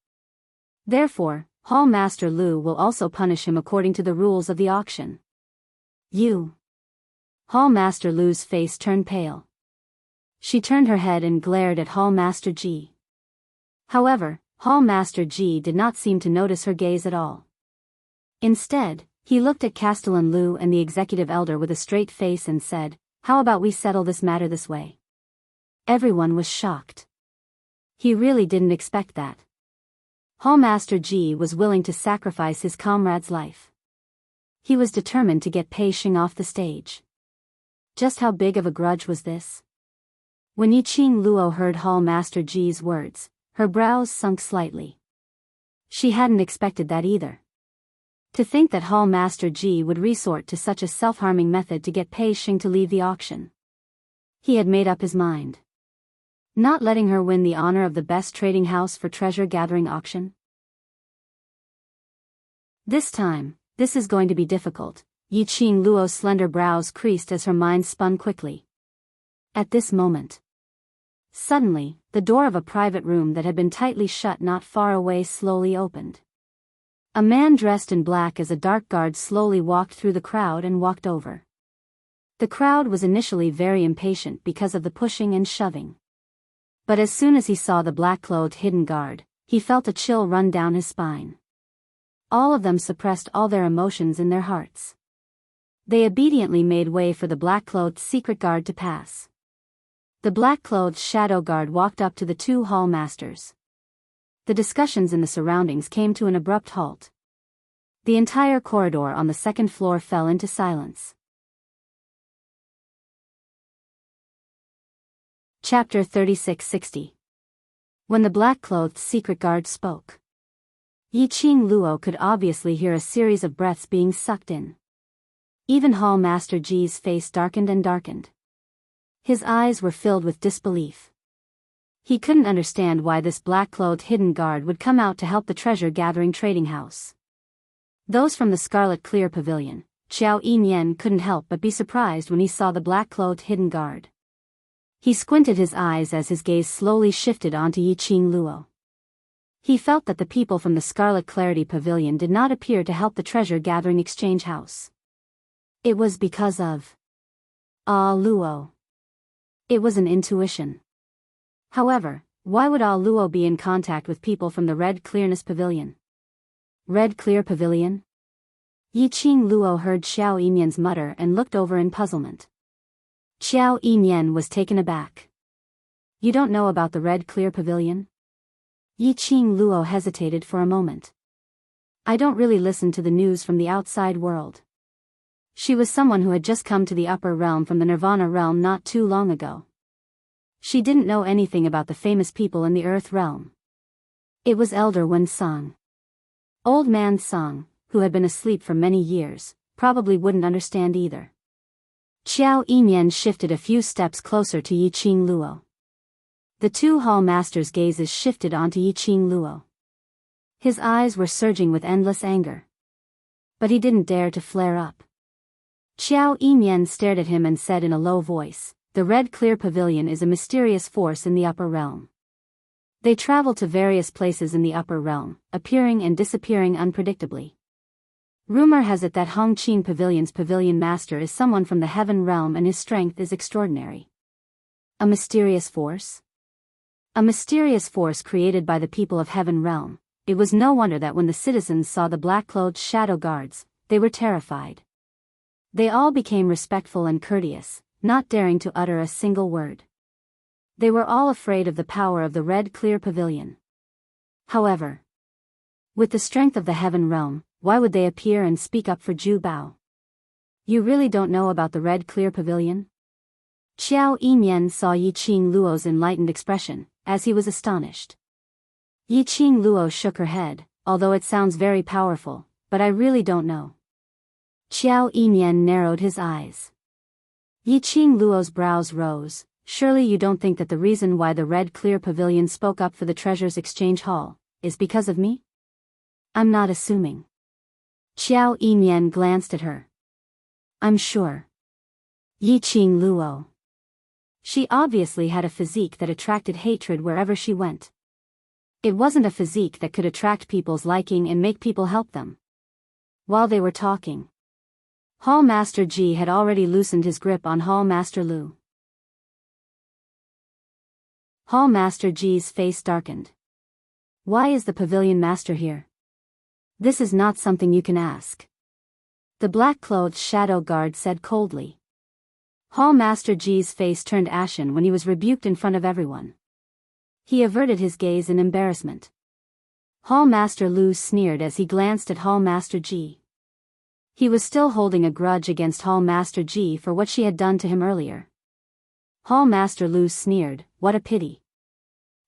Therefore, Hall Master Lu will also punish him according to the rules of the auction. You. Hall Master Lu's face turned pale. She turned her head and glared at Hall Master Ji. However, Hall Master Ji did not seem to notice her gaze at all. Instead, he looked at Castellan Lu and the executive elder with a straight face and said, "How about we settle this matter this way?" Everyone was shocked. He really didn't expect that. Hall Master Ji was willing to sacrifice his comrade's life. He was determined to get Pei Xing off the stage. Just how big of a grudge was this? When Yiqing Luo heard Hall Master Ji's words, her brows sunk slightly. She hadn't expected that either. To think that Hall Master Ji would resort to such a self-harming method to get Pei Xing to leave the auction. He had made up his mind. Not letting her win the honor of the best trading house for treasure-gathering auction? This time, this is going to be difficult. Yiqing Luo's slender brows creased as her mind spun quickly. At this moment, suddenly, the door of a private room that had been tightly shut not far away slowly opened. A man dressed in black as a dark guard slowly walked through the crowd and walked over. The crowd was initially very impatient because of the pushing and shoving. But as soon as he saw the black-clothed hidden guard, he felt a chill run down his spine. All of them suppressed all their emotions in their hearts. They obediently made way for the black-clothed secret guard to pass. The black-clothed shadow guard walked up to the two hall masters. The discussions in the surroundings came to an abrupt halt. The entire corridor on the second floor fell into silence. Chapter 36:60. When the black-clothed secret guard spoke, Yiqing Luo could obviously hear a series of breaths being sucked in. Even Hall Master Ji's face darkened and darkened. His eyes were filled with disbelief. He couldn't understand why this black-clothed hidden guard would come out to help the treasure-gathering trading house. Those from the Scarlet Clear Pavilion, Xiao Yinyan couldn't help but be surprised when he saw the black-clothed hidden guard. He squinted his eyes as his gaze slowly shifted onto Yiqing Luo. He felt that the people from the Scarlet Clarity Pavilion did not appear to help the treasure-gathering exchange house. It was because of Luo. It was an intuition. However, why would Al Luo be in contact with people from the Red Clearness Pavilion? Red Clear Pavilion? Yi Qing Luo heard Xiao Yimian's mutter and looked over in puzzlement. Xiao Yimian was taken aback. You don't know about the Red Clear Pavilion? Yi Qing Luo hesitated for a moment. I don't really listen to the news from the outside world. She was someone who had just come to the upper realm from the Nirvana realm not too long ago. She didn't know anything about the famous people in the Earth realm. It was Elder Wen's song. Old Man Song, who had been asleep for many years, probably wouldn't understand either. Xiao Yimian shifted a few steps closer to Yi Qing Luo. The two hall masters' gazes shifted onto Yi Qing Luo. His eyes were surging with endless anger. But he didn't dare to flare up. Xiao Yimian stared at him and said in a low voice, the Red Clear Pavilion is a mysterious force in the upper realm. They travel to various places in the upper realm, appearing and disappearing unpredictably. Rumor has it that Hongqing Pavilion's pavilion master is someone from the heaven realm and his strength is extraordinary. A mysterious force? A mysterious force created by the people of heaven realm. It was no wonder that when the citizens saw the black-clothed shadow guards, they were terrified. They all became respectful and courteous, not daring to utter a single word. They were all afraid of the power of the Red Clear Pavilion. However, with the strength of the heaven realm, why would they appear and speak up for Zhu Bao? You really don't know about the Red Clear Pavilion? Xiao Yimian saw Yi Qing Luo's enlightened expression, as he was astonished. Yi Qing Luo shook her head, although it sounds very powerful, but I really don't know. Xiao Yimian narrowed his eyes. Yi Qing Luo's brows rose. Surely you don't think that the reason why the Red Clear Pavilion spoke up for the Treasures Exchange Hall is because of me? I'm not assuming. Xiao Yimian glanced at her. I'm sure. Yi Qing Luo. She obviously had a physique that attracted hatred wherever she went. It wasn't a physique that could attract people's liking and make people help them. While they were talking, Hall Master Ji had already loosened his grip on Hall Master Lu. Hall Master Ji's face darkened. Why is the pavilion master here? This is not something you can ask. The black-clothed shadow guard said coldly. Hall Master Ji's face turned ashen when he was rebuked in front of everyone. He averted his gaze in embarrassment. Hall Master Lu sneered as he glanced at Hall Master Ji. He was still holding a grudge against Hall Master Ji for what she had done to him earlier. Hall Master Lu sneered, what a pity.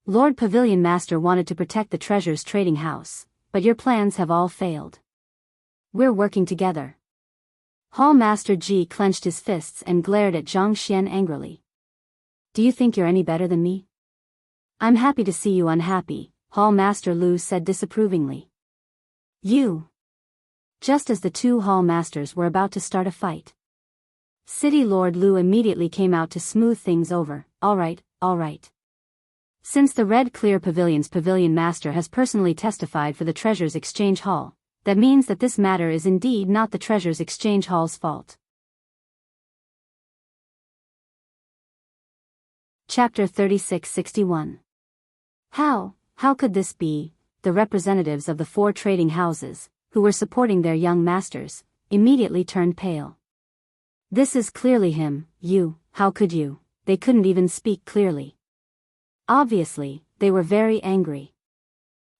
Lord Pavilion Master wanted to protect the treasures trading house, but your plans have all failed. We're working together. Hall Master Ji clenched his fists and glared at Zhang Xian angrily. Do you think you're any better than me? I'm happy to see you unhappy, Hall Master Lu said disapprovingly. You. Just as the two hall masters were about to start a fight, City Lord Lu immediately came out to smooth things over. All right. Since the Red Clear Pavilion's pavilion master has personally testified for the Treasures Exchange Hall, that means that this matter is indeed not the Treasures Exchange Hall's fault. Chapter 3661. How could this be? The representatives of the four trading houses, who were supporting their young masters, immediately turned pale. This is clearly him, you, how could you? They couldn't even speak clearly. Obviously, they were very angry.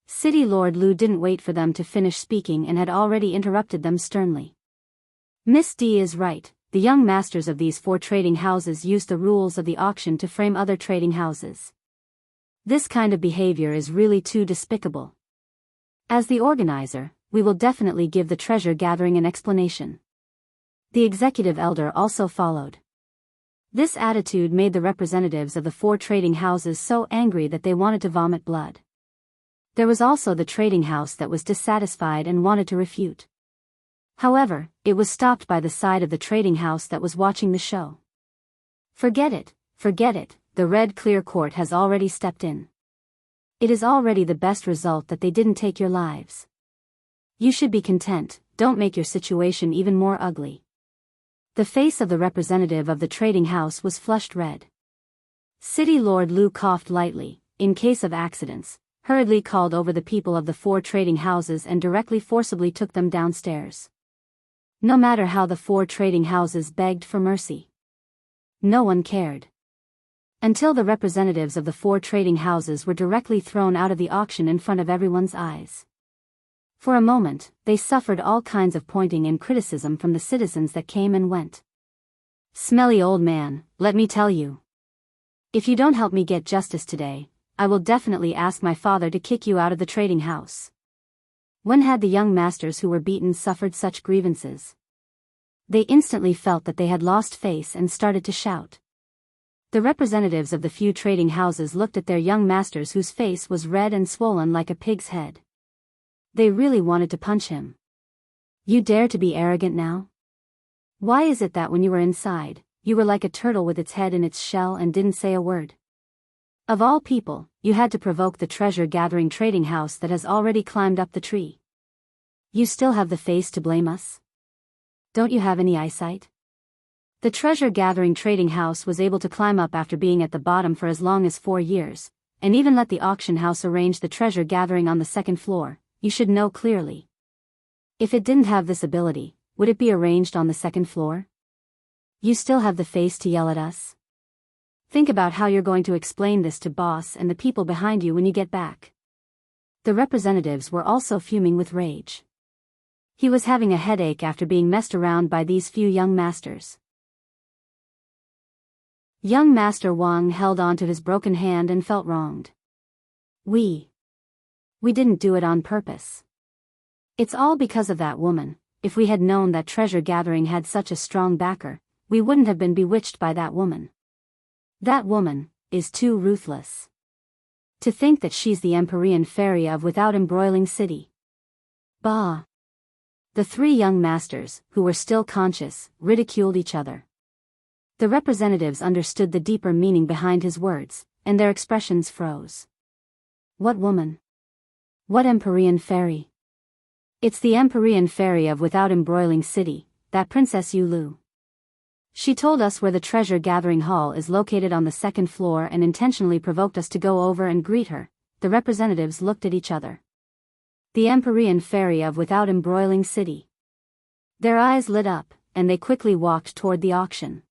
City Lord Lu didn't wait for them to finish speaking and had already interrupted them sternly. Miss D is right, the young masters of these four trading houses used the rules of the auction to frame other trading houses. This kind of behavior is really too despicable. As the organizer, we will definitely give the treasure gathering an explanation. The executive elder also followed. This attitude made the representatives of the four trading houses so angry that they wanted to vomit blood. There was also the trading house that was dissatisfied and wanted to refute. However, it was stopped by the side of the trading house that was watching the show. Forget it, the Red Clear Court has already stepped in. It is already the best result that they didn't take your lives. You should be content, don't make your situation even more ugly. The face of the representative of the trading house was flushed red. City Lord Lu coughed lightly, in case of accidents, hurriedly called over the people of the 4 trading houses and directly forcibly took them downstairs. No matter how the 4 trading houses begged for mercy, no one cared. Until the representatives of the 4 trading houses were directly thrown out of the auction in front of everyone's eyes. For a moment, they suffered all kinds of pointing and criticism from the citizens that came and went. Smelly old man, let me tell you. If you don't help me get justice today, I will definitely ask my father to kick you out of the trading house. When had the young masters who were beaten suffered such grievances? They instantly felt that they had lost face and started to shout. The representatives of the few trading houses looked at their young masters whose face was red and swollen like a pig's head. They really wanted to punch him. You dare to be arrogant now? Why is it that when you were inside, you were like a turtle with its head in its shell and didn't say a word? Of all people, you had to provoke the treasure-gathering trading house that has already climbed up the tree. You still have the face to blame us? Don't you have any eyesight? The treasure-gathering trading house was able to climb up after being at the bottom for as long as 4 years, and even let the auction house arrange the treasure gathering on the 2nd floor. You should know clearly. If it didn't have this ability, would it be arranged on the 2nd floor? You still have the face to yell at us? Think about how you're going to explain this to boss and the people behind you when you get back. The representatives were also fuming with rage. He was having a headache after being messed around by these few young masters. Young Master Wang held on to his broken hand and felt wronged. We didn't do it on purpose. It's all because of that woman. If we had known that treasure gathering had such a strong backer, we wouldn't have been bewitched by that woman. That woman is too ruthless. To think that she's the Empyrean fairy of Without Embroiling City. Bah! The 3 young masters, who were still conscious, ridiculed each other. The representatives understood the deeper meaning behind his words, and their expressions froze. What woman? What Empyrean fairy? It's the Empyrean fairy of Without Embroiling City, that Princess Yulu. She told us where the treasure-gathering hall is located on the 2nd floor and intentionally provoked us to go over and greet her. The representatives looked at each other. The Empyrean fairy of Without Embroiling City. Their eyes lit up, and they quickly walked toward the auction.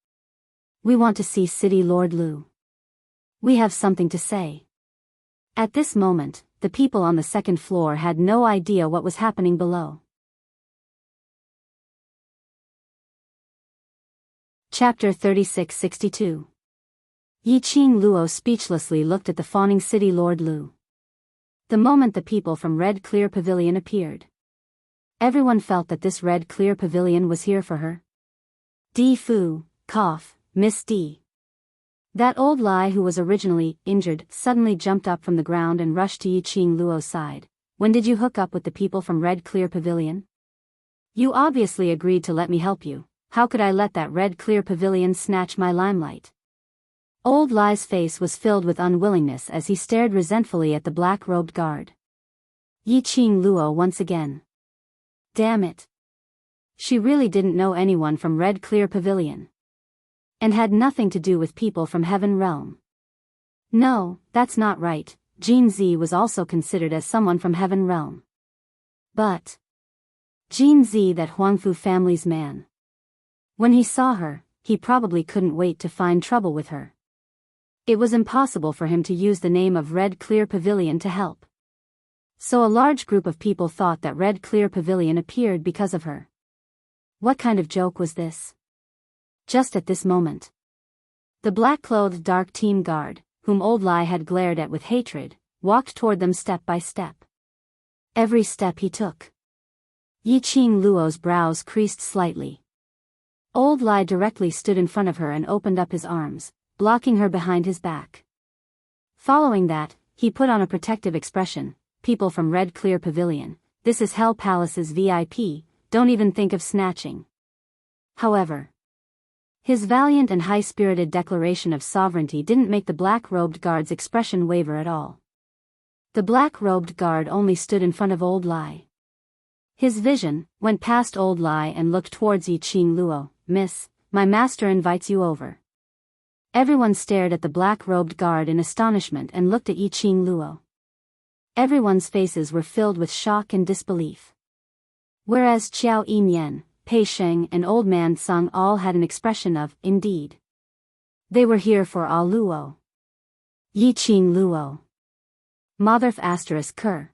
We want to see City Lord Lu. We have something to say. At this moment, the people on the 2nd floor had no idea what was happening below. Chapter 3662. Yiqing Luo speechlessly looked at the fawning City Lord Lu. The moment the people from Red Clear Pavilion appeared, everyone felt that this Red Clear Pavilion was here for her. Di Fu, cough, Miss D. That old Lai who was originally injured suddenly jumped up from the ground and rushed to Yiqing Luo's side. When did you hook up with the people from Red Clear Pavilion? You obviously agreed to let me help you. How could I let that Red Clear Pavilion snatch my limelight? Old Lai's face was filled with unwillingness as he stared resentfully at the black-robed guard. Yiqing Luo once again. Damn it. She really didn't know anyone from Red Clear Pavilion. And had nothing to do with people from Heaven Realm. No, that's not right. Jin Zi was also considered as someone from Heaven Realm. But Jin Zi, that Huangfu family's man. When he saw her, he probably couldn't wait to find trouble with her. It was impossible for him to use the name of Red Clear Pavilion to help. So a large group of people thought that Red Clear Pavilion appeared because of her. What kind of joke was this? Just at this moment, the black-clothed dark team guard, whom old Lai had glared at with hatred, walked toward them step by step. Every step he took, Yiqing Luo's brows creased slightly. Old Lai directly stood in front of her and opened up his arms, blocking her behind his back. Following that, he put on a protective expression. People from Red Clear Pavilion, this is Hell Palace's VIP, don't even think of snatching. However, his valiant and high-spirited declaration of sovereignty didn't make the black-robed guard's expression waver at all. The black-robed guard only stood in front of old Lai. His vision went past old Lai and looked towards Yiqing Luo. Miss, my master invites you over. Everyone stared at the black-robed guard in astonishment and looked at Yiqing Luo. Everyone's faces were filled with shock and disbelief. Whereas Qiao Yimian, Pei Sheng and Old Man Sung all had an expression of, indeed. They were here for Ah Luo. Yiqing Luo. Motherf *** Ker.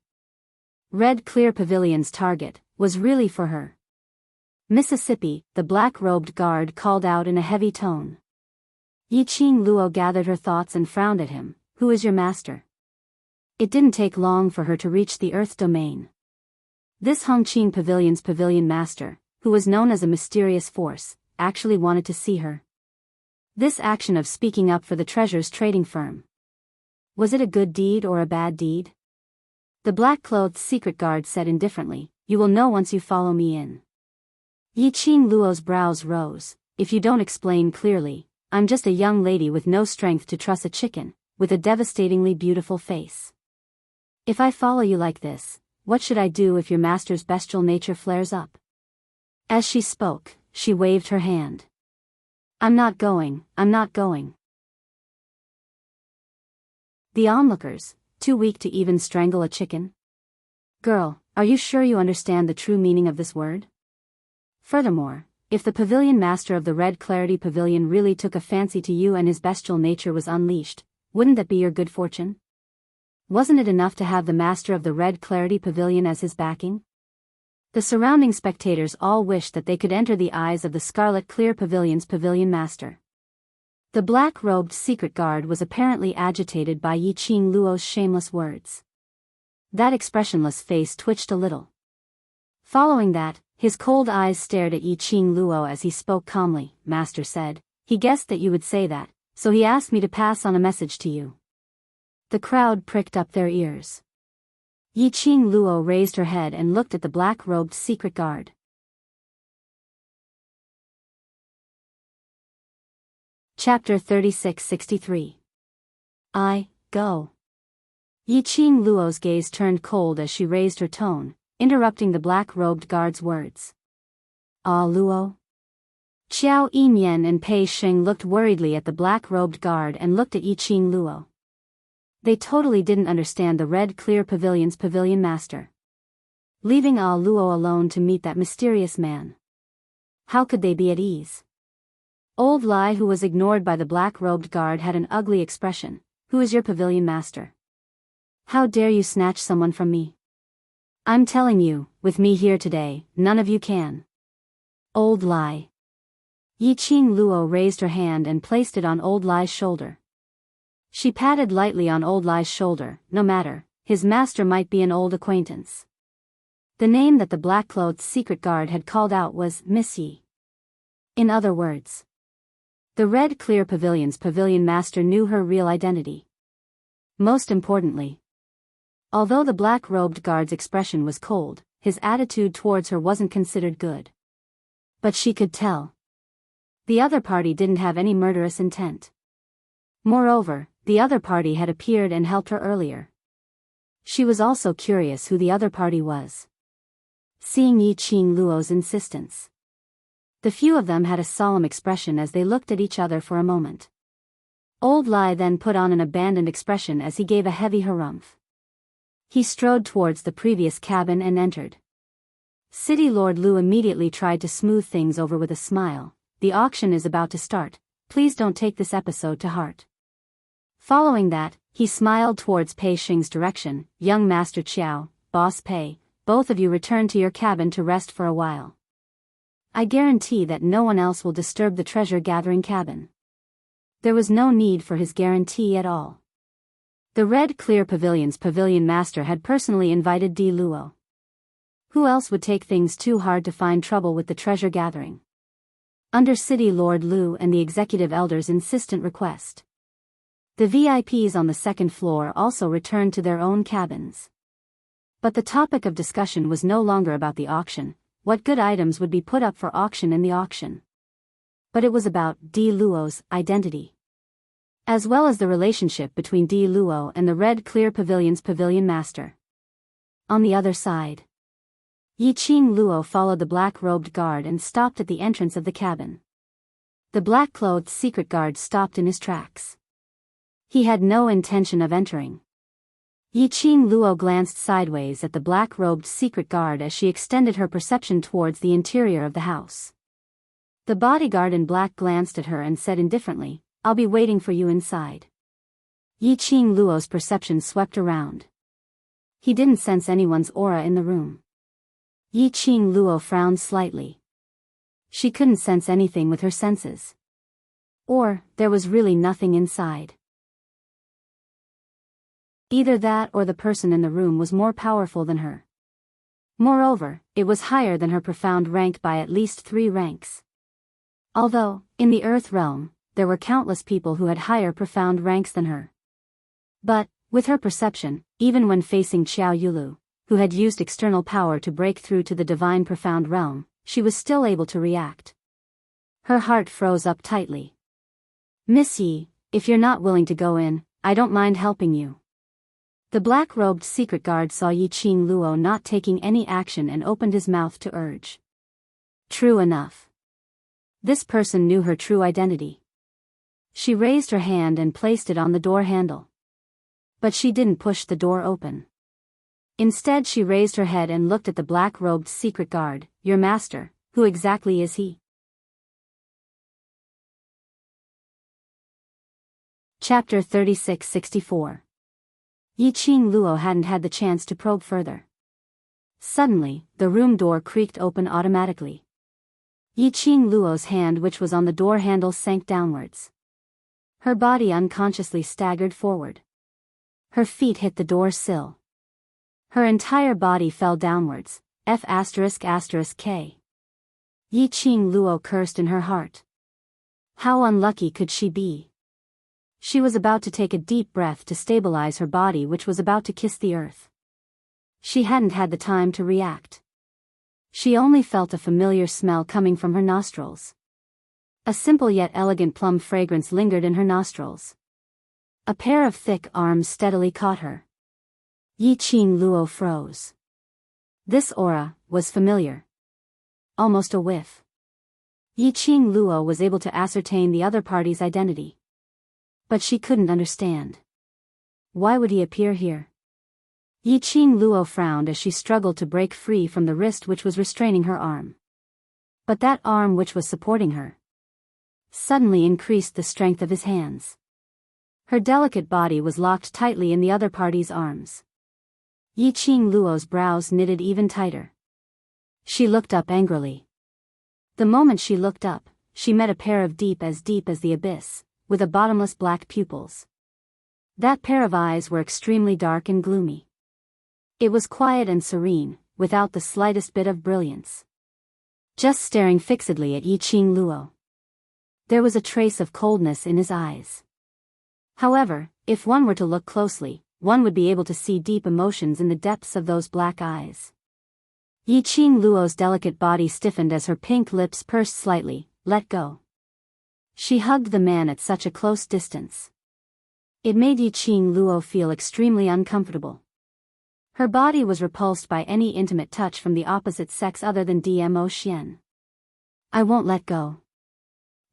Red Clear Pavilion's target, was really for her. Mississippi, the black-robed guard called out in a heavy tone. Yiqing Luo gathered her thoughts and frowned at him. Who is your master? It didn't take long for her to reach the Earth domain. This Hongqing Pavilion's pavilion master, who was known as a mysterious force, actually wanted to see her. This action of speaking up for the treasure's trading firm. Was it a good deed or a bad deed? The black-clothed secret guard said indifferently, you will know once you follow me in. Yiqing Luo's brows rose. If you don't explain clearly, I'm just a young lady with no strength to truss a chicken, with a devastatingly beautiful face. If I follow you like this, what should I do if your master's bestial nature flares up? As she spoke, she waved her hand. I'm not going. The onlookers, too weak to even strangle a chicken? Girl, are you sure you understand the true meaning of this word? Furthermore, if the pavilion master of the Red Clarity Pavilion really took a fancy to you and his bestial nature was unleashed, wouldn't that be your good fortune? Wasn't it enough to have the master of the Red Clarity Pavilion as his backing? The surrounding spectators all wished that they could enter the eyes of the Scarlet Clear Pavilion's pavilion master. The black-robed secret guard was apparently agitated by Yiqing Luo's shameless words. That expressionless face twitched a little. Following that, his cold eyes stared at Yiqing Luo as he spoke calmly. Master said, he guessed that you would say that, so he asked me to pass on a message to you. The crowd pricked up their ears. Yiqing Luo raised her head and looked at the black-robed secret guard. Chapter 3663. I, go. Yiqing Luo's gaze turned cold as she raised her tone, interrupting the black-robed guard's words. Ah Luo? Qiao Yimian and Pei Sheng looked worriedly at the black-robed guard and looked at Yiqing Luo. They totally didn't understand the Red Clear Pavilion's pavilion master. Leaving Ah Luo alone to meet that mysterious man. How could they be at ease? Old Lai, who was ignored by the black-robed guard, had an ugly expression. Who is your pavilion master? How dare you snatch someone from me? I'm telling you, with me here today, none of you can. Old Lai. Yiqing Luo raised her hand and placed it on Old Lai's shoulder. She patted lightly on Old Lai's shoulder. No matter, his master might be an old acquaintance. The name that the black-clothed secret guard had called out was Miss Yi. In other words, the Red Clear Pavilion's pavilion master knew her real identity. Most importantly, although the black-robed guard's expression was cold, his attitude towards her wasn't considered good. But she could tell. The other party didn't have any murderous intent. Moreover, the other party had appeared and helped her earlier. She was also curious who the other party was. Seeing Yiqing Luo's insistence, the few of them had a solemn expression as they looked at each other for a moment. Old Lai then put on an abandoned expression as he gave a heavy harumph. He strode towards the previous cabin and entered. City Lord Lu immediately tried to smooth things over with a smile. The auction is about to start. Please don't take this episode to heart. Following that, he smiled towards Pei Sheng's direction. Young Master Qiao, Boss Pei, both of you return to your cabin to rest for a while. I guarantee that no one else will disturb the treasure-gathering cabin. There was no need for his guarantee at all. The Red Clear Pavilion's pavilion master had personally invited Di Luo. Who else would take things too hard to find trouble with the treasure gathering? Under City Lord Lu and the executive elder's insistent request, the VIPs on the second floor also returned to their own cabins. But the topic of discussion was no longer about the auction, what good items would be put up for auction in the auction. But it was about Di Luo's identity, as well as the relationship between Di Luo and the Red Clear Pavilion's pavilion master. On the other side, Yiqing Luo followed the black-robed guard and stopped at the entrance of the cabin. The black-clothed secret guard stopped in his tracks. He had no intention of entering. Yiqing Luo glanced sideways at the black-robed secret guard as she extended her perception towards the interior of the house. The bodyguard in black glanced at her and said indifferently, "I'll be waiting for you inside." Yiqing Luo's perception swept around. He didn't sense anyone's aura in the room. Yiqing Luo frowned slightly. She couldn't sense anything with her senses. Or, there was really nothing inside. Either that or the person in the room was more powerful than her. Moreover, it was higher than her profound rank by at least 3 ranks. Although, in the Earth realm, there were countless people who had higher profound ranks than her. But, with her perception, even when facing Xiao Yulu, who had used external power to break through to the divine profound realm, she was still able to react. Her heart froze up tightly. "Miss Yi, if you're not willing to go in, I don't mind helping you." The black-robed secret guard saw Yiqing Luo not taking any action and opened his mouth to urge. True enough. This person knew her true identity. She raised her hand and placed it on the door handle. But she didn't push the door open. Instead she raised her head and looked at the black-robed secret guard. "Your master, who exactly is he?" Chapter 36-64. Yiqing Luo hadn't had the chance to probe further. Suddenly, the room door creaked open automatically. Yiqing Luo's hand, which was on the door handle, sank downwards. Her body unconsciously staggered forward. Her feet hit the door sill. Her entire body fell downwards. F***K. Yiqing Luo cursed in her heart. How unlucky could she be? She was about to take a deep breath to stabilize her body, which was about to kiss the earth. She hadn't had the time to react. She only felt a familiar smell coming from her nostrils. A simple yet elegant plum fragrance lingered in her nostrils. A pair of thick arms steadily caught her. Yiqing Luo froze. This aura was familiar. Almost a whiff. Yiqing Luo was able to ascertain the other party's identity. But she couldn't understand. Why would he appear here? Yiqing Luo frowned as she struggled to break free from the wrist which was restraining her arm. But that arm which was supporting her suddenly increased the strength of his hands. Her delicate body was locked tightly in the other party's arms. Yiqing Luo's brows knitted even tighter. She looked up angrily. The moment she looked up, she met a pair of deep as the abyss, with a bottomless black pupils. That pair of eyes were extremely dark and gloomy. It was quiet and serene, without the slightest bit of brilliance. Just staring fixedly at Yiqing Luo. There was a trace of coldness in his eyes. However, if one were to look closely, one would be able to see deep emotions in the depths of those black eyes. Yiqing Luo's delicate body stiffened as her pink lips pursed slightly. "Let go." She hugged the man at such a close distance. It made Yiqing Luo feel extremely uncomfortable. Her body was repulsed by any intimate touch from the opposite sex other than Dmo Xian. "I won't let go."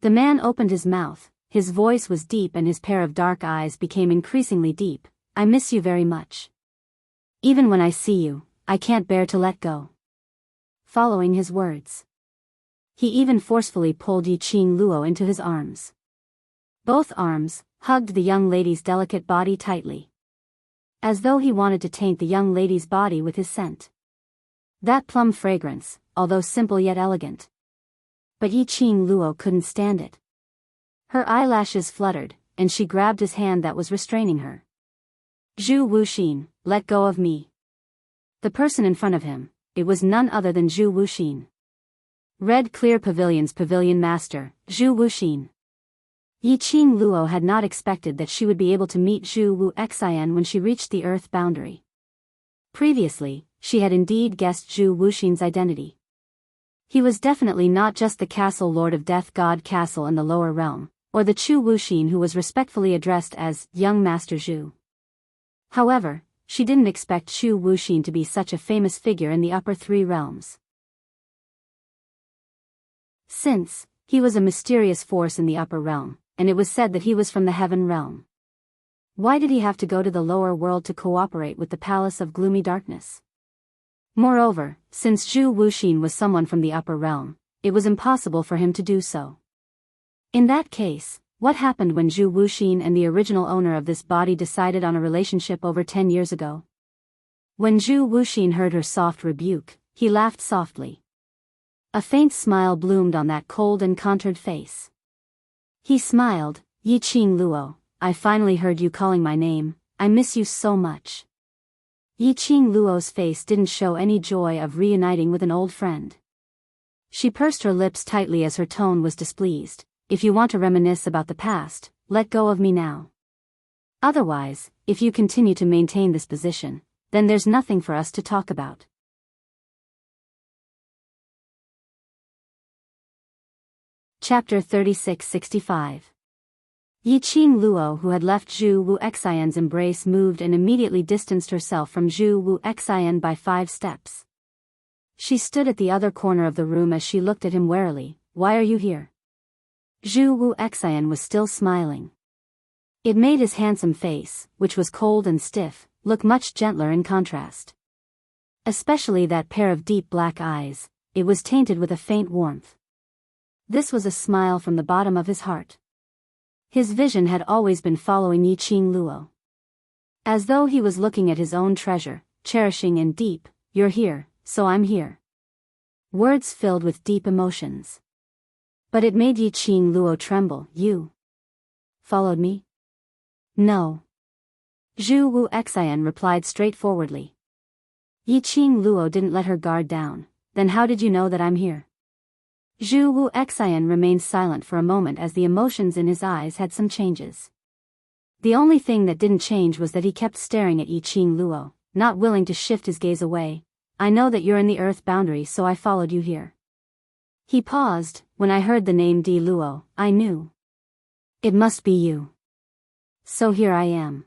The man opened his mouth, his voice was deep and his pair of dark eyes became increasingly deep. "I miss you very much. Even when I see you, I can't bear to let go." Following his words, he even forcefully pulled Yiqing Luo into his arms. Both arms hugged the young lady's delicate body tightly, as though he wanted to taint the young lady's body with his scent. That plum fragrance, although simple yet elegant. But Yiqing Luo couldn't stand it. Her eyelashes fluttered, and she grabbed his hand that was restraining her. "Zhu Wuxin, let go of me." The person in front of him, it was none other than Zhu Wuxin. Red Clear Pavilion's pavilion master, Zhu Wuxin. Yiqing Luo had not expected that she would be able to meet Zhu Wuxian when she reached the earth boundary. Previously, she had indeed guessed Zhu Wuxin's identity. He was definitely not just the castle lord of Death God Castle in the lower realm, or the Chu Wuxin who was respectfully addressed as young Master Zhu. However, she didn't expect Chu Wuxin to be such a famous figure in the upper 3 realms. Since, He was a mysterious force in the upper realm, and it was said that he was from the heaven realm. Why did he have to go to the lower world to cooperate with the Palace of Gloomy Darkness? Moreover, since Zhu Wuxin was someone from the upper realm, it was impossible for him to do so. In that case, what happened when Zhu Wuxin and the original owner of this body decided on a relationship over 10 years ago? When Zhu Wuxin heard her soft rebuke, he laughed softly. A faint smile bloomed on that cold and contored face. He smiled, "Yiqing Luo, I finally heard you calling my name, I miss you so much." Yiqing Luo's face didn't show any joy of reuniting with an old friend. She pursed her lips tightly as her tone was displeased. "If you want to reminisce about the past, let go of me now. Otherwise, if you continue to maintain this position, then there's nothing for us to talk about." Chapter 3665. Yiqing Luo, who had left Zhu Wuxian's embrace, moved and immediately distanced herself from Zhu Wuxian by 5 steps. She stood at the other corner of the room as she looked at him warily. "Why are you here?" Zhu Wuxian was still smiling. It made his handsome face, which was cold and stiff, look much gentler in contrast. Especially that pair of deep black eyes, it was tainted with a faint warmth. This was a smile from the bottom of his heart. His vision had always been following Yiqing Luo. As though he was looking at his own treasure, cherishing and deep. "You're here, so I'm here." Words filled with deep emotions. But it made Yiqing Luo tremble. "You followed me?" "No." Zhu Wuxian replied straightforwardly. Yiqing Luo didn't let her guard down. "Then how did you know that I'm here?" Zhu Wuxian remained silent for a moment as the emotions in his eyes had some changes. The only thing that didn't change was that he kept staring at Yiqing Luo, not willing to shift his gaze away. "I know that you're in the Earth boundary, so I followed you here." He paused. "When I heard the name Di Luo, I knew. It must be you. So here I am."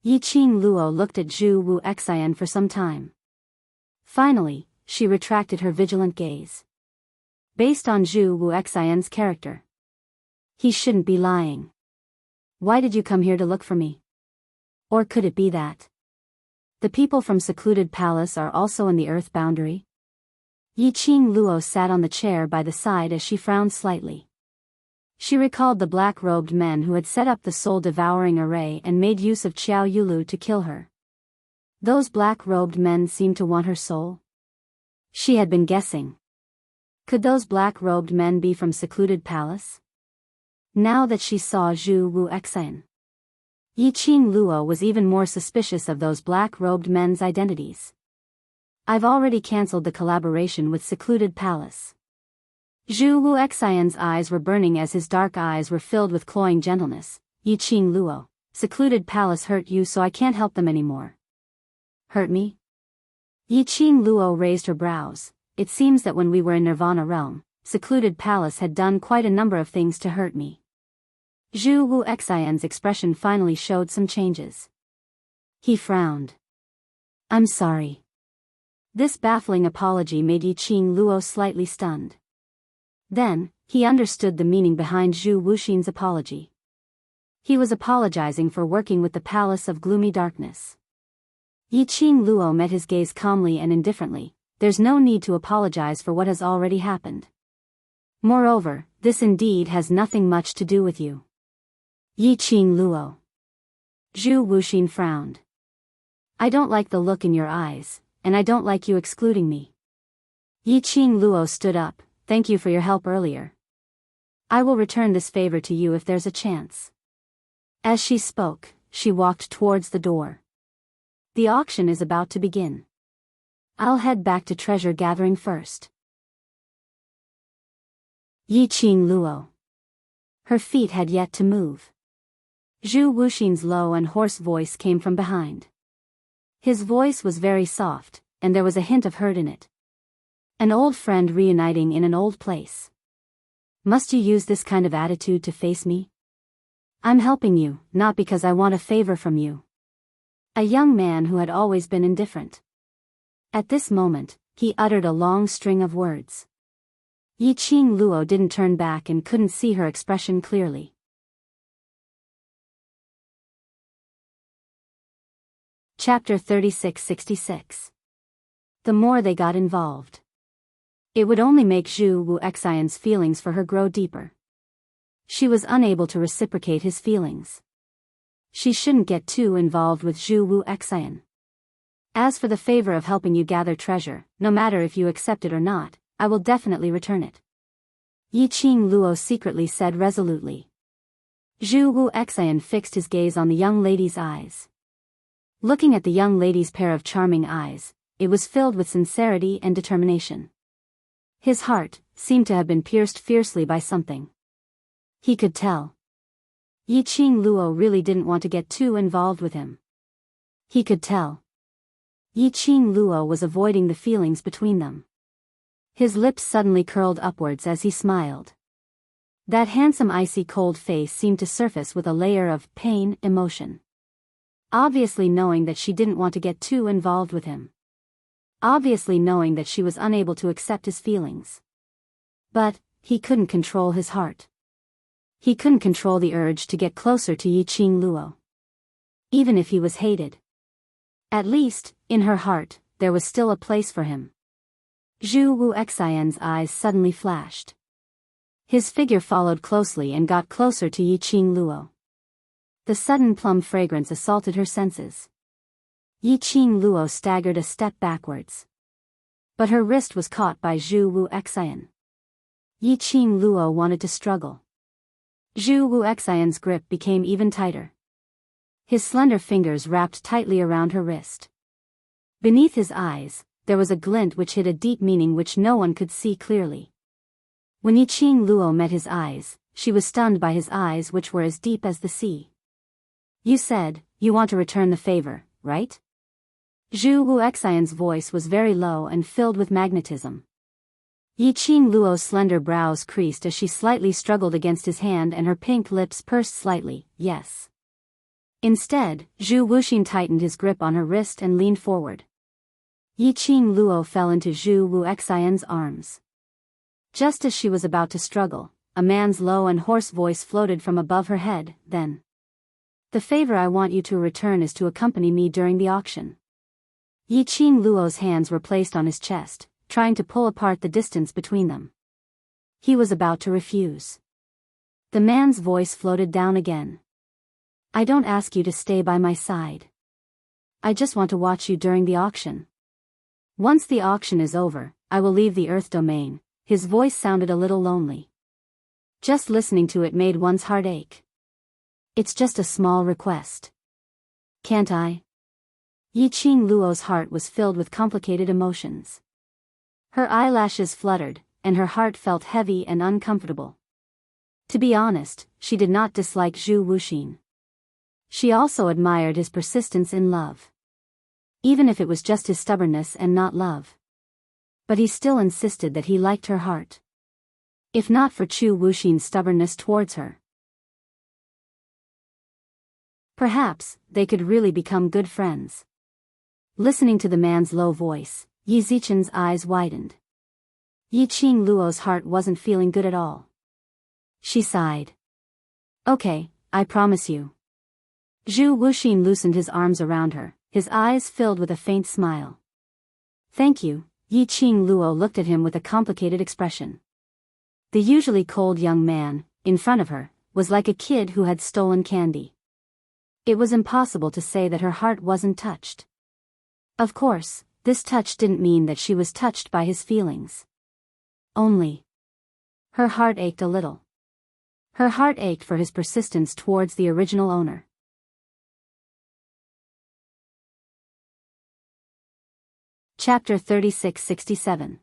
Yiqing Luo looked at Zhu Wuxian for some time. Finally, she retracted her vigilant gaze. Based on Zhu Wuxian's character, he shouldn't be lying. "Why did you come here to look for me? Or could it be that the people from Secluded Palace are also in the Earth boundary?" Yiqing Luo sat on the chair by the side as she frowned slightly. She recalled the black-robed men who had set up the soul-devouring array and made use of Qiao Yulu to kill her. Those black-robed men seemed to want her soul. She had been guessing. Could those black-robed men be from Secluded Palace? Now that she saw Zhu Wuxian, Yiqing Luo was even more suspicious of those black-robed men's identities. "I've already cancelled the collaboration with Secluded Palace." Zhu Wuxian's eyes were burning as his dark eyes were filled with cloying gentleness. "Yiqing Luo, Secluded Palace hurt you, so I can't help them anymore." "Hurt me?" Yiqing Luo raised her brows. "It seems that when we were in Nirvana realm, Secluded Palace had done quite a number of things to hurt me." Zhu Wuxian's expression finally showed some changes. He frowned. "I'm sorry." This baffling apology made Yiqing Luo slightly stunned. Then, he understood the meaning behind Zhu Wuxin's apology. He was apologizing for working with the Palace of Gloomy Darkness. Yiqing Luo met his gaze calmly and indifferently. "There's no need to apologize for what has already happened. Moreover, this indeed has nothing much to do with you." "Yiqing Luo." Zhu Wuxin frowned. "I don't like the look in your eyes, and I don't like you excluding me." Yiqing Luo stood up. "Thank you for your help earlier. I will return this favor to you if there's a chance." As she spoke, she walked towards the door. "The auction is about to begin. I'll head back to treasure gathering first." Yiqing Luo. Her feet had yet to move. Zhu Wuxin's low and hoarse voice came from behind. His voice was very soft, and there was a hint of hurt in it. An old friend reuniting in an old place. "Must you use this kind of attitude to face me? I'm helping you, not because I want a favor from you." A young man who had always been indifferent. At this moment, he uttered a long string of words. Yiqing Luo didn't turn back and couldn't see her expression clearly. Chapter 3666. The more they got involved, it would only make Zhu Wu Xian's feelings for her grow deeper. She was unable to reciprocate his feelings. She shouldn't get too involved with Zhu Wu Xian. As for the favor of helping you gather treasure, no matter if you accept it or not, I will definitely return it. Yiqing Luo secretly said resolutely. Zhu Wu Xian fixed his gaze on the young lady's eyes. Looking at the young lady's pair of charming eyes, it was filled with sincerity and determination. His heart seemed to have been pierced fiercely by something. He could tell. Yiqing Luo really didn't want to get too involved with him. He could tell. Yiqing Luo was avoiding the feelings between them. His lips suddenly curled upwards as he smiled. That handsome icy cold face seemed to surface with a layer of pain, emotion. Obviously knowing that she didn't want to get too involved with him. Obviously knowing that she was unable to accept his feelings. But he couldn't control his heart. He couldn't control the urge to get closer to Yiqing Luo. Even if he was hated. At least, in her heart, there was still a place for him. Zhu Wu Xian's eyes suddenly flashed. His figure followed closely and got closer to Yiqing Luo. The sudden plum fragrance assaulted her senses. Yiqing Luo staggered a step backwards. But her wrist was caught by Zhu Wu Xian. Yiqing Luo wanted to struggle. Zhu Wu Xian's grip became even tighter. His slender fingers wrapped tightly around her wrist. Beneath his eyes, there was a glint which hid a deep meaning which no one could see clearly. When Yiqing Luo met his eyes, she was stunned by his eyes which were as deep as the sea. You said, you want to return the favor, right? Zhu Wu Xian's voice was very low and filled with magnetism. Yiqing Luo's slender brows creased as she slightly struggled against his hand and her pink lips pursed slightly, yes. Instead, Zhu Wuxin tightened his grip on her wrist and leaned forward. Yiqing Luo fell into Zhu Wu Xian's arms. Just as she was about to struggle, a man's low and hoarse voice floated from above her head, then. The favor I want you to return is to accompany me during the auction. Yiqing Luo's hands were placed on his chest, trying to pull apart the distance between them. He was about to refuse. The man's voice floated down again. I don't ask you to stay by my side. I just want to watch you during the auction. Once the auction is over, I will leave the Earth domain. His voice sounded a little lonely. Just listening to it made one's heart ache. It's just a small request. Can't I? Yiqing Luo's heart was filled with complicated emotions. Her eyelashes fluttered, and her heart felt heavy and uncomfortable. To be honest, she did not dislike Zhu Wuxin. She also admired his persistence in love. Even if it was just his stubbornness and not love. But he still insisted that he liked her heart. If not for Zhu Wuxin's stubbornness towards her. Perhaps, they could really become good friends. Listening to the man's low voice, Yi Zichen's eyes widened. Yiqing Luo's heart wasn't feeling good at all. She sighed. Okay, I promise you. Zhu Wuxin loosened his arms around her, his eyes filled with a faint smile. Thank you. Yiqing Luo looked at him with a complicated expression. The usually cold young man, in front of her, was like a kid who had stolen candy. It was impossible to say that her heart wasn't touched. Of course, this touch didn't mean that she was touched by his feelings. Only. Her heart ached a little. Her heart ached for his persistence towards the original owner. Chapter 3667.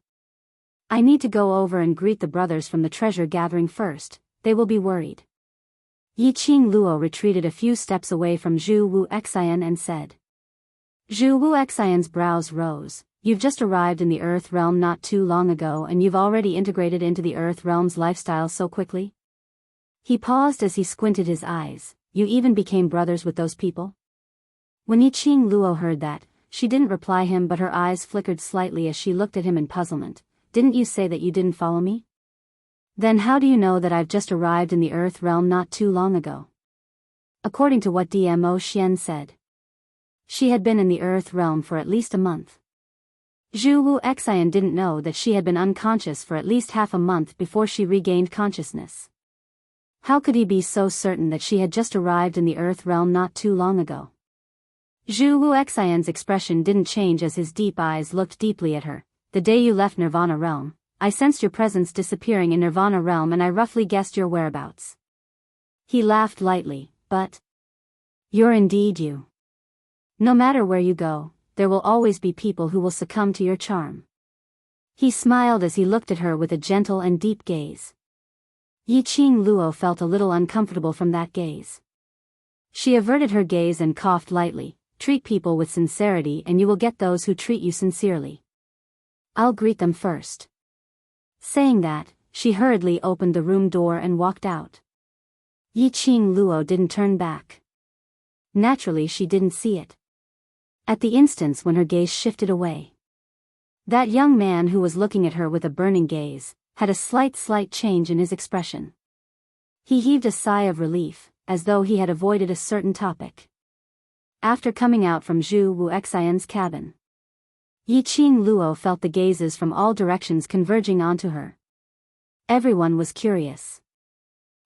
I need to go over and greet the brothers from the treasure gathering first, they will be worried. Yiqing Luo retreated a few steps away from Zhu Wu Xian and said. Zhu Wu Xian's brows rose. You've just arrived in the Earth realm not too long ago and you've already integrated into the Earth realm's lifestyle so quickly? He paused as he squinted his eyes. You even became brothers with those people? When Yiqing Luo heard that, she didn't reply him but her eyes flickered slightly as she looked at him in puzzlement. Didn't you say that you didn't follow me? Then how do you know that I've just arrived in the Earth realm not too long ago? According to what Dmo Xian said, she had been in the Earth realm for at least a month. Zhu Wu Xian didn't know that she had been unconscious for at least half a month before she regained consciousness. How could he be so certain that she had just arrived in the Earth realm not too long ago? Zhu Wu Xian's expression didn't change as his deep eyes looked deeply at her. The day you left Nirvana realm, I sensed your presence disappearing in Nirvana realm and I roughly guessed your whereabouts. He laughed lightly, but you're indeed you. No matter where you go, there will always be people who will succumb to your charm. He smiled as he looked at her with a gentle and deep gaze. Yiqing Luo felt a little uncomfortable from that gaze. She averted her gaze and coughed lightly. Treat people with sincerity and you will get those who treat you sincerely. I'll greet them first. Saying that, she hurriedly opened the room door and walked out. Yiqing Luo didn't turn back. Naturally, she didn't see it. At the instance when her gaze shifted away, that young man who was looking at her with a burning gaze had a slight change in his expression. He heaved a sigh of relief, as though he had avoided a certain topic. After coming out from Zhu Wu Xian's cabin, Yiqing Luo felt the gazes from all directions converging onto her. Everyone was curious.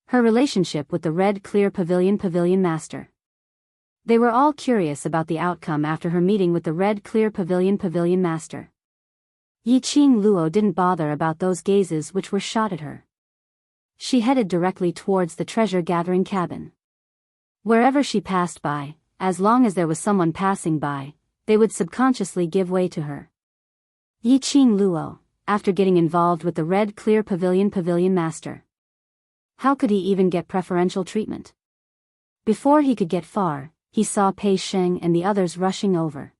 Her relationship with the Red Clear Pavilion Master. They were all curious about the outcome after her meeting with the Red Clear Pavilion Master. Yiqing Luo didn't bother about those gazes which were shot at her. She headed directly towards the treasure-gathering cabin. Wherever she passed by, as long as there was someone passing by, they would subconsciously give way to her. Yiqing Luo, after getting involved with the Red Clear Pavilion Master. How could he even get preferential treatment? Before he could get far, he saw Pei Sheng and the others rushing over.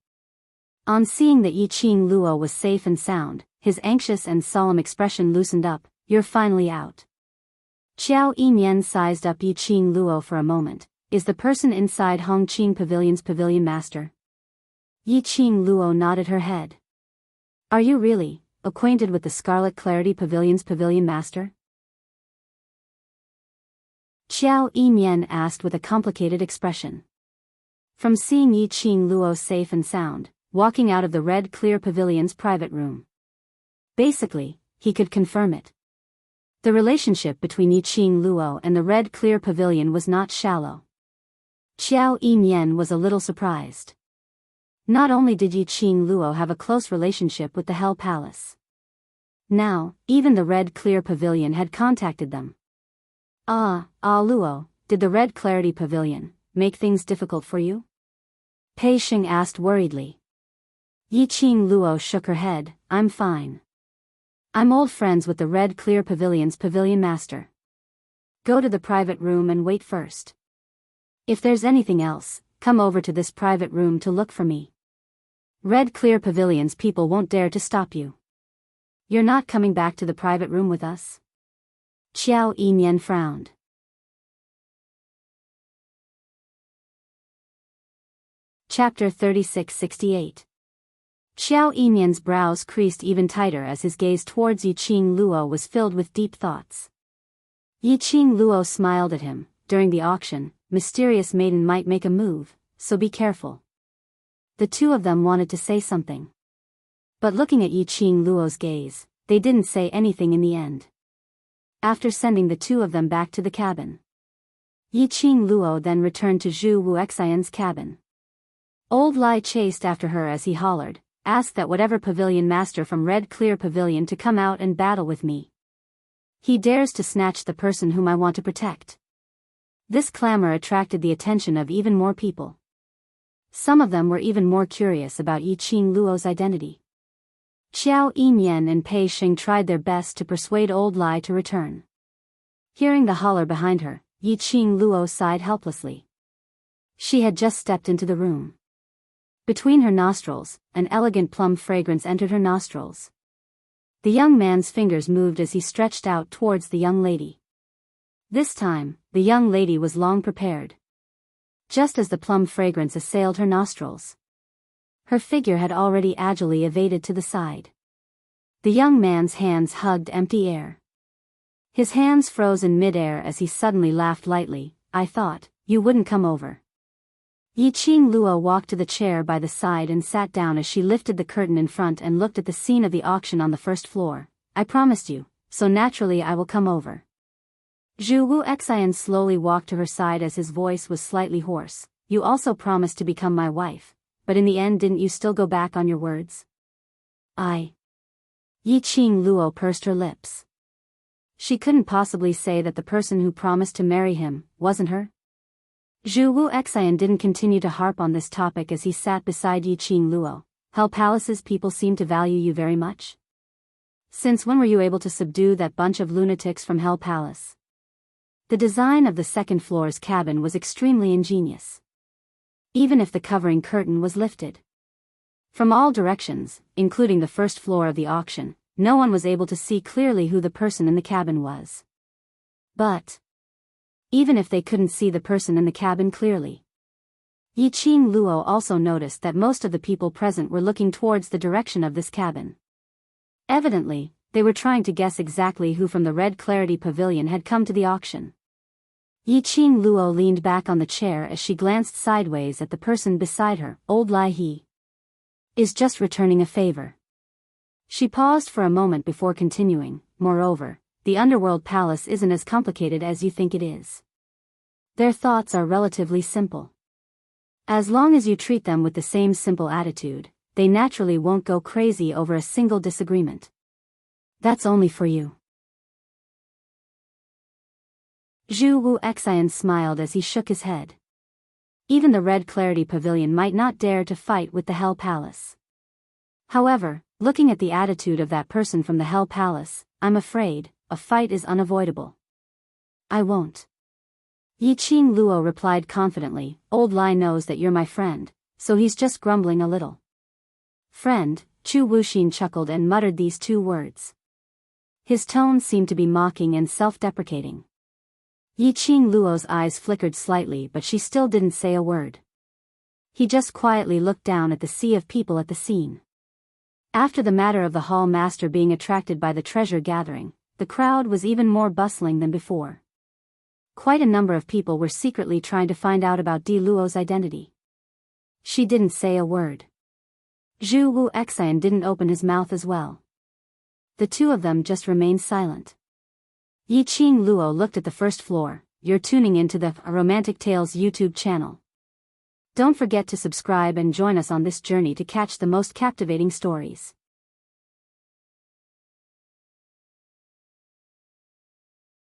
On seeing that Yiqing Luo was safe and sound, his anxious and solemn expression loosened up. You're finally out. Qiao Yimian sized up Yiqing Luo for a moment. Is the person inside Hongqing Pavilion's Pavilion Master? Yiqing Luo nodded her head. Are you really acquainted with the Scarlet Clarity Pavilion's Pavilion Master? Qiao Yimian asked with a complicated expression. From seeing Yiqing Luo safe and sound, walking out of the Red Clear Pavilion's private room. Basically, he could confirm it. The relationship between Yiqing Luo and the Red Clear Pavilion was not shallow. Qiao Yimian was a little surprised. Not only did Yiqing Luo have a close relationship with the Hell Palace. Now, even the Red Clear Pavilion had contacted them. Luo, did the Red Clarity Pavilion make things difficult for you? Pei Sheng asked worriedly. Yiqing Luo shook her head. I'm fine. I'm old friends with the Red Clear Pavilion's Pavilion Master. Go to the private room and wait first. If there's anything else, come over to this private room to look for me. Red Clear Pavilion's people won't dare to stop you. You're not coming back to the private room with us? Qiao Yimian frowned. Chapter 3668. Qiao Yimian's brows creased even tighter as his gaze towards Yiqing Luo was filled with deep thoughts. Yiqing Luo smiled at him. During the auction, mysterious maiden might make a move, so be careful. The two of them wanted to say something. But looking at Yiqing Luo's gaze, they didn't say anything in the end. After sending the two of them back to the cabin, Yiqing Luo then returned to Zhu Wu Xian's cabin. Old Lai chased after her as he hollered, ask that whatever pavilion master from Red Clear Pavilion to come out and battle with me. He dares to snatch the person whom I want to protect. This clamor attracted the attention of even more people. Some of them were even more curious about Yiqing Luo's identity. Qiao Yimian and Pei Sheng tried their best to persuade Old Lai to return. Hearing the holler behind her, Yiqing Luo sighed helplessly. She had just stepped into the room. Between her nostrils, an elegant plum fragrance entered her nostrils. The young man's fingers moved as he stretched out towards the young lady. This time, the young lady was long prepared. Just as the plum fragrance assailed her nostrils, her figure had already agilely evaded to the side. The young man's hands hugged empty air. His hands froze in midair as he suddenly laughed lightly. I thought you wouldn't come over. Yiqing Luo walked to the chair by the side and sat down as she lifted the curtain in front and looked at the scene of the auction on the first floor. I promised you, so naturally I will come over. Zhu Wu Xian slowly walked to her side as his voice was slightly hoarse. You also promised to become my wife, but in the end didn't you still go back on your words? Yiqing Luo pursed her lips. She couldn't possibly say that the person who promised to marry him wasn't her. Zhu Wu Xian didn't continue to harp on this topic as he sat beside Yiqing Luo. Hell Palace's people seem to value you very much? Since when were you able to subdue that bunch of lunatics from Hell Palace? The design of the second floor's cabin was extremely ingenious. Even if the covering curtain was lifted from all directions, including the first floor of the auction, no one was able to see clearly who the person in the cabin was. But even if they couldn't see the person in the cabin clearly, Yiqing Luo also noticed that most of the people present were looking towards the direction of this cabin. Evidently, they were trying to guess exactly who from the Red Clarity Pavilion had come to the auction. Yiqing Luo leaned back on the chair as she glanced sideways at the person beside her. Old Lai He is just returning a favor. She paused for a moment before continuing. Moreover, the Underworld Palace isn't as complicated as you think it is. Their thoughts are relatively simple. As long as you treat them with the same simple attitude, they naturally won't go crazy over a single disagreement. That's only for you. Zhu Wu Xian smiled as he shook his head. Even the Red Clarity Pavilion might not dare to fight with the Hell Palace. However, looking at the attitude of that person from the Hell Palace, I'm afraid a fight is unavoidable. I won't. Yiqing Luo replied confidently. Old Lai knows that you're my friend, so he's just grumbling a little. Friend, Chu Wuxin chuckled and muttered these two words. His tone seemed to be mocking and self-deprecating. Yiqing Luo's eyes flickered slightly, but she still didn't say a word. He just quietly looked down at the sea of people at the scene. After the matter of the hall master being attracted by the treasure gathering, the crowd was even more bustling than before. Quite a number of people were secretly trying to find out about Di Luo's identity. She didn't say a word. Zhu Wu Xian didn't open his mouth as well. The two of them just remained silent. Yiqing Luo looked at the first floor. You're tuning into the Romantic Tales YouTube channel. Don't forget to subscribe and join us on this journey to catch the most captivating stories.